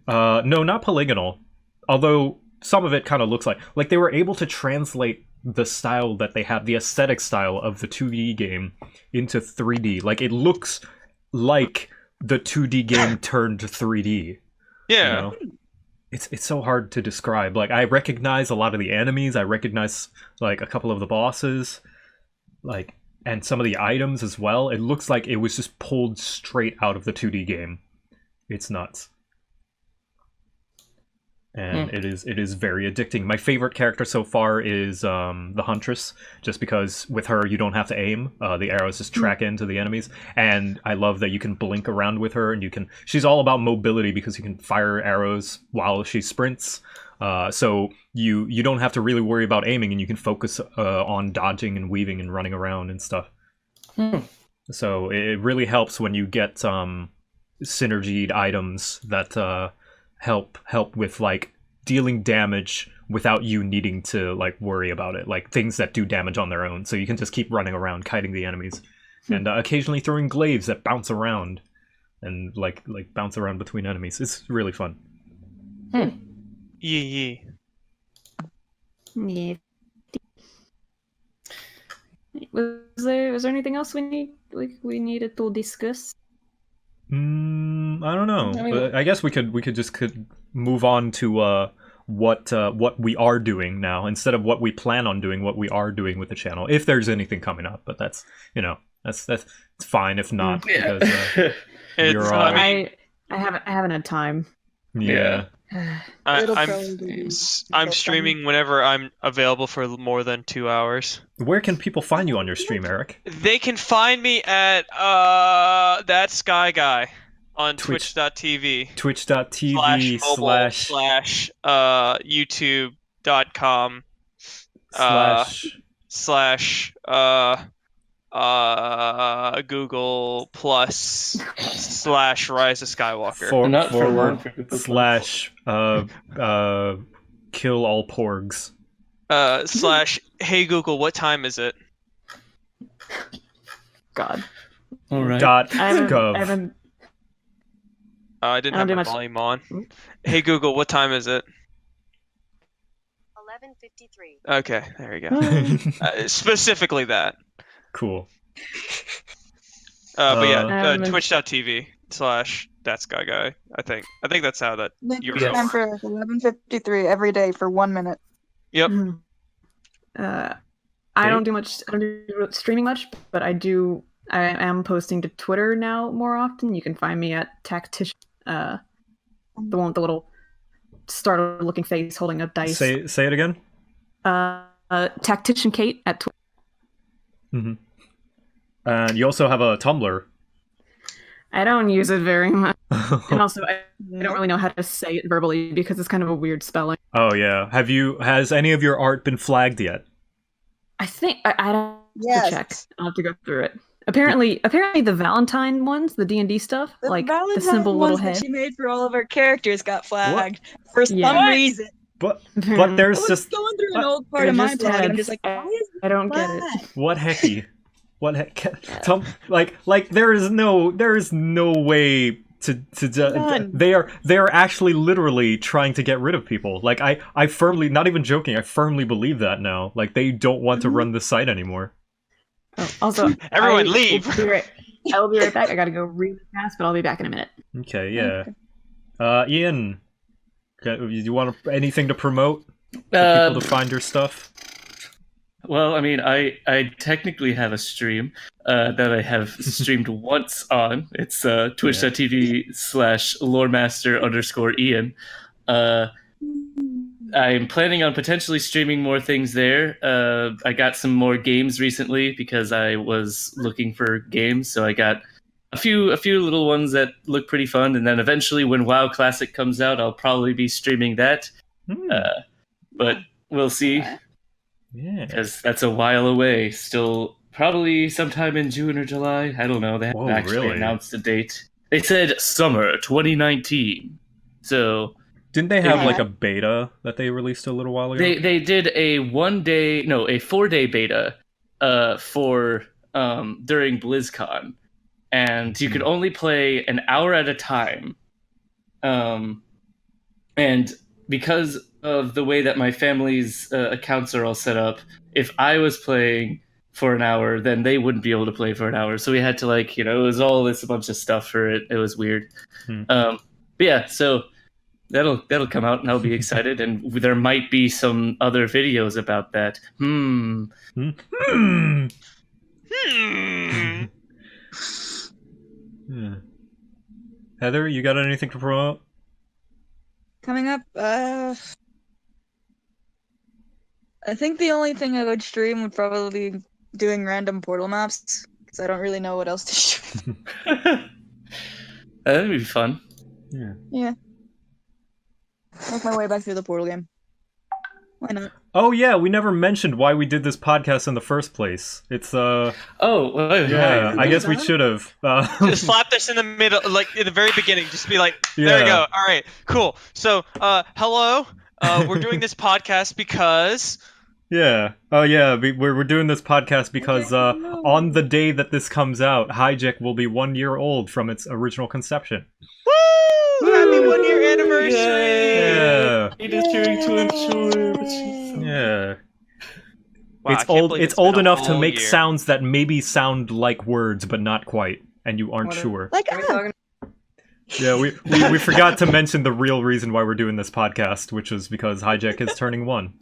[SPEAKER 1] No, not polygonal. Although some of it kind of looks like they were able to translate the style that they have, the aesthetic style of the 2D game into 3D. Like it looks like the 2D game turned 3D.
[SPEAKER 3] Yeah.
[SPEAKER 1] It's so hard to describe. Like I recognize a lot of the enemies, I recognize like a couple of the bosses, like and some of the items as well. It looks like it was just pulled straight out of the 2D game. It's nuts. And it is very addicting. My favorite character so far is the Huntress, just because with her you don't have to aim. The arrows just track into the enemies, and I love that you can blink around with her, and she's all about mobility because you can fire arrows while she sprints. So you don't have to really worry about aiming, and you can focus on dodging and weaving and running around and stuff. So it really helps when you get synergied items that help with like dealing damage without you needing to like worry about it, like things that do damage on their own, so you can just keep running around kiting the enemies and occasionally throwing glaives that bounce around and like bounce around between enemies. It's really fun.
[SPEAKER 3] Yeah.
[SPEAKER 4] Yeah. Was there anything else we needed to discuss?
[SPEAKER 1] I don't know.
[SPEAKER 2] I mean-
[SPEAKER 1] But I guess we could just move on to what we are doing now instead of what we plan on doing. What we are doing with the channel, if there's anything coming up. But that's it's fine if not.
[SPEAKER 2] Yeah.
[SPEAKER 1] Because,
[SPEAKER 3] It's,
[SPEAKER 1] You're
[SPEAKER 3] I
[SPEAKER 1] all-
[SPEAKER 3] mean,
[SPEAKER 4] I haven't had time.
[SPEAKER 1] yeah.
[SPEAKER 5] It'll
[SPEAKER 3] I'm
[SPEAKER 5] probably be
[SPEAKER 3] streaming whenever I'm available for more than 2 hours.
[SPEAKER 1] Where can people find you on your stream, Eric?
[SPEAKER 3] They can find me at that Sky Guy on
[SPEAKER 1] Twitch.
[SPEAKER 3] twitch.tv
[SPEAKER 1] Twitch.tv
[SPEAKER 3] slash youtube.com
[SPEAKER 1] slash
[SPEAKER 3] slash Google Plus / Rise of Skywalker.
[SPEAKER 2] Not for
[SPEAKER 1] forward
[SPEAKER 2] long for Google
[SPEAKER 1] slash kill all porgs.
[SPEAKER 3] / Hey Google, what time is it?
[SPEAKER 4] God.
[SPEAKER 2] All right.
[SPEAKER 1] Dot
[SPEAKER 4] I haven't,
[SPEAKER 1] gov.
[SPEAKER 4] I haven't
[SPEAKER 3] I didn't
[SPEAKER 4] I
[SPEAKER 3] have
[SPEAKER 4] don't
[SPEAKER 3] my
[SPEAKER 4] do much-
[SPEAKER 3] volume on. Hey Google, what time is it?
[SPEAKER 6] 11:53.
[SPEAKER 3] Okay, there we go. Specifically that.
[SPEAKER 1] Cool.
[SPEAKER 3] But yeah,
[SPEAKER 4] Um,
[SPEAKER 3] twitch.tv / that's guy. I think that's how that. You're
[SPEAKER 5] It's time for 11:53 every day for 1 minute.
[SPEAKER 3] Yep.
[SPEAKER 4] I don't do much. I don't do streaming much, but I am posting to Twitter now more often. You can find me at Tactician, the one with the little startled-looking face holding up dice.
[SPEAKER 1] Say it again.
[SPEAKER 4] Tactician Kate at Twitter.
[SPEAKER 1] Mm-hmm. And you also have a Tumblr.
[SPEAKER 4] I don't use it very much, and also I don't really know how to say it verbally because it's kind of a weird spelling.
[SPEAKER 1] Oh yeah. Has any of your art been flagged yet?
[SPEAKER 4] I think I don't
[SPEAKER 5] Yes.
[SPEAKER 4] check. I'll have to go through it. Apparently the Valentine ones, the D&D stuff,
[SPEAKER 5] The
[SPEAKER 4] like the
[SPEAKER 5] Valentine
[SPEAKER 4] simple little
[SPEAKER 5] ones
[SPEAKER 4] head.
[SPEAKER 5] that she made for all of our characters got flagged for some
[SPEAKER 4] Yeah.
[SPEAKER 5] reason.
[SPEAKER 1] But
[SPEAKER 5] I
[SPEAKER 1] there's
[SPEAKER 5] was
[SPEAKER 1] just
[SPEAKER 5] going through an
[SPEAKER 1] what?
[SPEAKER 5] old part of
[SPEAKER 4] They're
[SPEAKER 5] my
[SPEAKER 4] just
[SPEAKER 5] blog, and I'm
[SPEAKER 4] heads.
[SPEAKER 5] just like, why is
[SPEAKER 4] I don't get
[SPEAKER 5] it?
[SPEAKER 4] it.
[SPEAKER 1] what hecky? What heck? Like there is no way to
[SPEAKER 5] None.
[SPEAKER 1] they are actually literally trying to get rid of people. Like I firmly, not even joking, I firmly believe that now. Like they don't want to run the site anymore.
[SPEAKER 4] Oh, also,
[SPEAKER 3] Everyone leave.
[SPEAKER 4] I will be right back. I gotta go read the cast, but I'll be back in a minute.
[SPEAKER 1] Okay, yeah. Ian, you want anything to promote for people to find your stuff?
[SPEAKER 2] Well, I mean, I technically have a stream that I have streamed once on. It's twitch.tv/loremaster_Ian. I'm planning on potentially streaming more things there. I got some more games recently because I was looking for games, so I got a few little ones that look pretty fun. And then eventually, when WoW Classic comes out, I'll probably be streaming that. But we'll see.
[SPEAKER 1] Yeah.
[SPEAKER 2] Because that's a while away. Still, probably sometime in June or July. I don't know. They haven't actually announced a date. They said summer 2019. So
[SPEAKER 1] didn't they have like a beta that they released a little while ago?
[SPEAKER 2] they did a 4-day beta for during BlizzCon, and you could only play an hour at a time. And because of the way that my family's accounts are all set up, if I was playing for an hour, then they wouldn't be able to play for an hour. So we had to it was all a bunch of stuff for it. It was weird. But yeah, so that'll come out, and I'll be excited. And there might be some other videos about that.
[SPEAKER 1] Heather, you got anything to promote?
[SPEAKER 5] Coming up, I think the only thing I would stream would probably be doing random portal maps, because I don't really know what else to stream.
[SPEAKER 2] That'd be fun.
[SPEAKER 5] Yeah. Make my way back through the portal game. Why not?
[SPEAKER 1] Oh yeah, we never mentioned why we did this podcast in the first place. It's
[SPEAKER 2] Oh, well,
[SPEAKER 1] yeah, I guess we should have.
[SPEAKER 3] Just slap this in the middle, like in the very beginning. Just be like, there we go. All right, cool. So, hello. We're doing this podcast because.
[SPEAKER 1] Yeah. Oh yeah, we're doing this podcast because on the day that this comes out, HIJEK will be 1 year old from its original conception.
[SPEAKER 3] Woo! Happy 1 year anniversary!
[SPEAKER 1] Yeah.
[SPEAKER 2] It is cheering to ensure.
[SPEAKER 1] Yeah.
[SPEAKER 3] Wow,
[SPEAKER 1] It's old. It's old enough to make sounds that maybe sound like words, but not quite, and you aren't sure.
[SPEAKER 5] Like,
[SPEAKER 1] Yeah, we forgot to mention the real reason why we're doing this podcast, which is because HIJEK is turning 1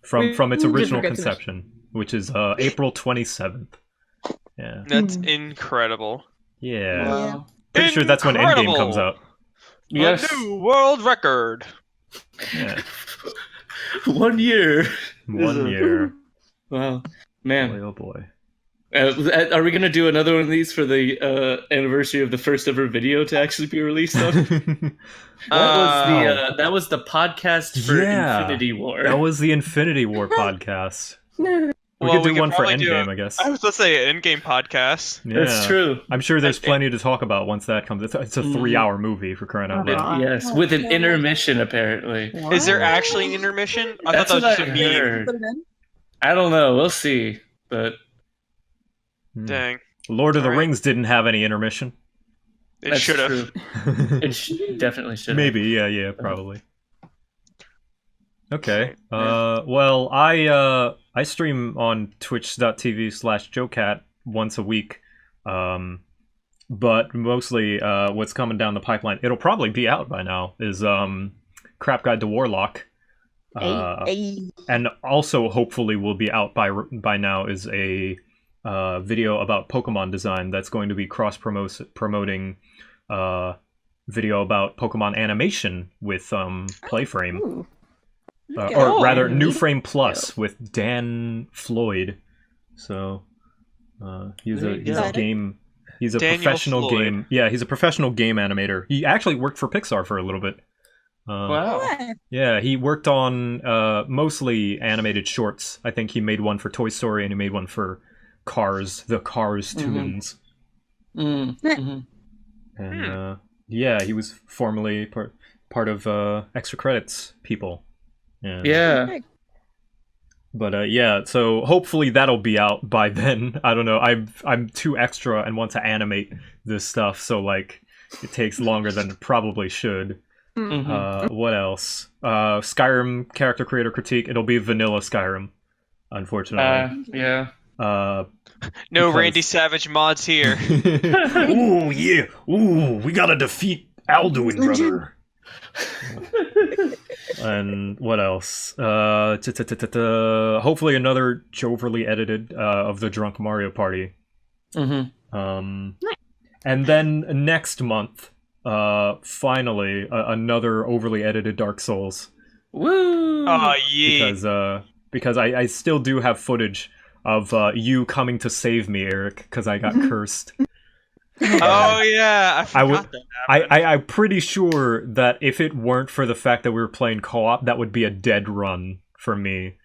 [SPEAKER 1] from its original conception, which is April 27th. Yeah,
[SPEAKER 3] That's incredible.
[SPEAKER 1] Yeah.
[SPEAKER 2] Wow.
[SPEAKER 1] Pretty sure that's when Endgame comes out.
[SPEAKER 2] Yes.
[SPEAKER 3] A new world record.
[SPEAKER 1] Yeah.
[SPEAKER 2] 1 year.
[SPEAKER 1] 1 year.
[SPEAKER 2] Wow, man.
[SPEAKER 1] Boy, oh boy.
[SPEAKER 2] Are we gonna do another one of these for the anniversary of the first ever video to actually be released on? That was the podcast for Infinity War.
[SPEAKER 1] That was the Infinity War podcast. We
[SPEAKER 3] Well,
[SPEAKER 1] could do
[SPEAKER 3] we could
[SPEAKER 1] one for
[SPEAKER 3] probably do
[SPEAKER 1] Endgame,
[SPEAKER 3] a-
[SPEAKER 1] I guess.
[SPEAKER 3] I was supposed to say an in-game podcast.
[SPEAKER 1] Yeah.
[SPEAKER 2] That's true.
[SPEAKER 1] I'm sure there's
[SPEAKER 3] I-
[SPEAKER 1] plenty to talk about once that comes. It's a 3-hour movie for crying out
[SPEAKER 4] Oh,
[SPEAKER 1] loud.
[SPEAKER 4] God.
[SPEAKER 2] Yes, with an intermission apparently.
[SPEAKER 3] Is there
[SPEAKER 4] What?
[SPEAKER 3] actually an intermission? I
[SPEAKER 2] That's
[SPEAKER 3] thought that was
[SPEAKER 2] what
[SPEAKER 3] just
[SPEAKER 2] I
[SPEAKER 3] a meme.
[SPEAKER 2] heard.
[SPEAKER 5] Put it in.
[SPEAKER 2] I don't know. We'll see. But
[SPEAKER 1] Hmm.
[SPEAKER 3] Dang,
[SPEAKER 1] Lord of the
[SPEAKER 3] Alright.
[SPEAKER 1] Rings didn't have any intermission.
[SPEAKER 3] it
[SPEAKER 2] that's
[SPEAKER 3] should have.
[SPEAKER 2] true. It definitely should.
[SPEAKER 1] Maybe, yeah, probably. Okay.
[SPEAKER 3] Yeah.
[SPEAKER 1] Well, I stream on twitch.tv/joecat once a week. But mostly what's coming down the pipeline, it'll probably be out by now, is Crap Guide to Warlock. And also hopefully will be out by now is a video about Pokemon design that's going to be promoting video about Pokemon animation with Playframe.
[SPEAKER 4] Ooh.
[SPEAKER 1] Or rather,
[SPEAKER 4] Oh,
[SPEAKER 1] New Frame Plus with Dan Floyd. So he's
[SPEAKER 2] There
[SPEAKER 1] a
[SPEAKER 2] you
[SPEAKER 1] he's
[SPEAKER 2] go.
[SPEAKER 1] a game. He's a
[SPEAKER 3] Daniel
[SPEAKER 1] professional
[SPEAKER 3] Floyd.
[SPEAKER 1] game. Yeah, he's a professional game animator. He actually worked for Pixar for a little bit.
[SPEAKER 2] Wow.
[SPEAKER 1] Yeah, he worked on mostly animated shorts. I think he made one for Toy Story and he made one for Cars, the Cars
[SPEAKER 2] Mhm.
[SPEAKER 1] tunes.
[SPEAKER 2] Mm-hmm.
[SPEAKER 1] And yeah, he was formerly part of Extra Credits people.
[SPEAKER 2] Yeah.
[SPEAKER 1] But yeah, so hopefully that'll be out by then. I don't know. I'm too extra and want to animate this stuff, so like it takes longer than it probably should.
[SPEAKER 2] Mhm.
[SPEAKER 1] What else? Skyrim character creator critique. It'll be vanilla Skyrim, unfortunately.
[SPEAKER 2] Yeah.
[SPEAKER 3] No
[SPEAKER 1] Because-
[SPEAKER 3] Randy Savage mods here.
[SPEAKER 1] Ooh yeah. Ooh, we gotta defeat Alduin, brother. And what else? Hopefully another jovially edited of the Drunk Mario Party.
[SPEAKER 2] Mm-hmm.
[SPEAKER 1] And then next month, finally, another overly edited Dark Souls.
[SPEAKER 2] Woo!
[SPEAKER 3] Oh yeah.
[SPEAKER 1] Because I still do have footage of you coming to save me, Eric, because I got cursed.
[SPEAKER 3] Oh yeah, I forgot
[SPEAKER 1] would-
[SPEAKER 3] that happened.
[SPEAKER 1] I'm pretty sure that if it weren't for the fact that we were playing co-op, that would be a dead run for me.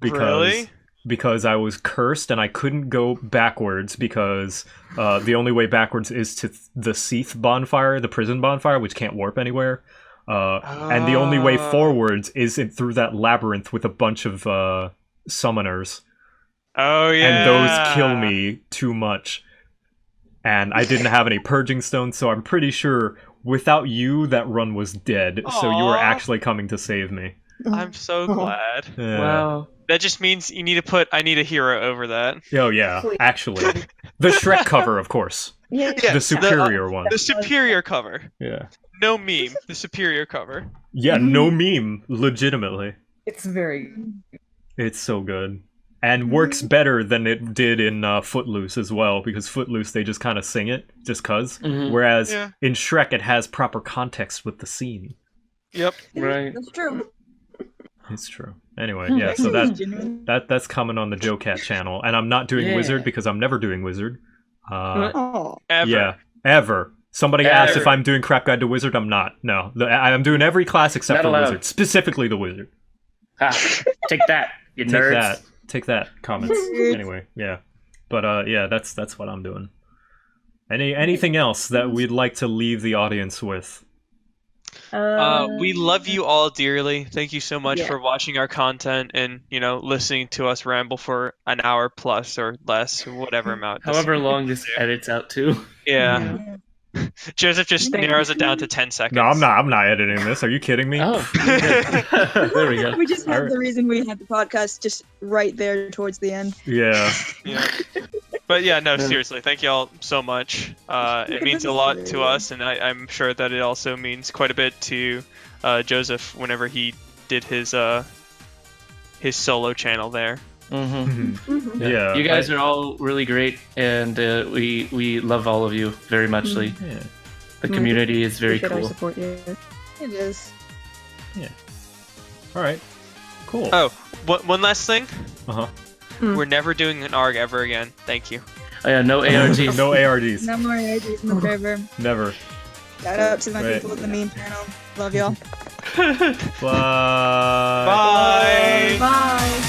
[SPEAKER 3] Really?
[SPEAKER 1] Because I was cursed and I couldn't go backwards because the only way backwards is to the Seath bonfire, the prison bonfire, which can't warp anywhere. And the only way forwards is through that labyrinth with a bunch of summoners.
[SPEAKER 3] Oh yeah.
[SPEAKER 1] And those kill me too much. And I didn't have any purging stones, so I'm pretty sure without you, that run was dead. So you were
[SPEAKER 3] Aw.
[SPEAKER 1] actually coming to save me.
[SPEAKER 3] I'm so glad.
[SPEAKER 1] Yeah.
[SPEAKER 2] Wow.
[SPEAKER 3] That just means you need to put I need a hero over that.
[SPEAKER 1] Oh yeah, actually, the Shrek cover, of course,
[SPEAKER 4] Yeah.
[SPEAKER 3] Yes,
[SPEAKER 1] the superior one.
[SPEAKER 3] The superior cover.
[SPEAKER 1] Yeah,
[SPEAKER 3] No meme. The superior cover.
[SPEAKER 1] yeah, no meme, legitimately.
[SPEAKER 4] It's very.
[SPEAKER 1] It's so good. And works better than it did in Footloose as well, because Footloose, they just kind of sing it, just cuz.
[SPEAKER 2] Mhm.
[SPEAKER 1] Whereas
[SPEAKER 3] Yeah.
[SPEAKER 1] in Shrek, it has proper context with the scene.
[SPEAKER 3] Yep.
[SPEAKER 2] Right.
[SPEAKER 5] That's true.
[SPEAKER 1] It's true. Anyway, yeah, so that's coming on the Joe Cat channel. And I'm not doing
[SPEAKER 2] Yeah.
[SPEAKER 1] Wizard because I'm never doing Wizard.
[SPEAKER 5] Oh.
[SPEAKER 3] Ever.
[SPEAKER 1] Yeah, ever. Somebody asked if
[SPEAKER 2] Ever.
[SPEAKER 1] I'm doing Crap Guide to Wizard. I'm not. No, I'm doing every class except
[SPEAKER 2] Not
[SPEAKER 1] for
[SPEAKER 2] allowed.
[SPEAKER 1] Wizard. Specifically the Wizard.
[SPEAKER 2] Ha. Take that, you
[SPEAKER 1] Take
[SPEAKER 2] nerds.
[SPEAKER 1] that. Take that. Comments. Anyway, yeah. But yeah, that's what I'm doing. Anything else that we'd like to leave the audience with?
[SPEAKER 3] We love you all dearly. Thank you so much
[SPEAKER 4] Yeah.
[SPEAKER 3] for watching our content and, listening to us ramble for an hour plus or less, whatever amount.
[SPEAKER 2] However long this edits out to.
[SPEAKER 3] Yeah. Joseph just
[SPEAKER 4] Thank
[SPEAKER 3] narrows it down to 10 seconds.
[SPEAKER 1] No, I'm not editing this. Are you kidding me?
[SPEAKER 2] Oh, there we go.
[SPEAKER 5] We just had
[SPEAKER 1] Alright.
[SPEAKER 5] the reason we had the podcast just right there towards the end.
[SPEAKER 1] Yeah.
[SPEAKER 3] Yeah. But yeah, no, seriously, thank you all so much. It means a lot to us, and I'm sure that it also means quite a bit to Joseph whenever he did his solo channel there.
[SPEAKER 2] Mm-hmm.
[SPEAKER 1] Yeah.
[SPEAKER 2] You guys are all really great, and we love all of you very muchly.
[SPEAKER 1] Yeah.
[SPEAKER 2] The community is very
[SPEAKER 4] Appreciate our
[SPEAKER 2] cool.
[SPEAKER 4] support, yeah.
[SPEAKER 5] It is.
[SPEAKER 1] All right. Cool.
[SPEAKER 3] Oh, one last thing.
[SPEAKER 1] Uh-huh.
[SPEAKER 3] We're never doing an ARG ever again. Thank you.
[SPEAKER 2] Oh yeah, no ARGs.
[SPEAKER 1] No ARDs.
[SPEAKER 5] No more AIGs in the server.
[SPEAKER 1] Never.
[SPEAKER 5] Shout out to my
[SPEAKER 1] Right.
[SPEAKER 5] people at the meme channel. Love y'all.
[SPEAKER 1] Bye.
[SPEAKER 3] Bye.
[SPEAKER 4] Bye.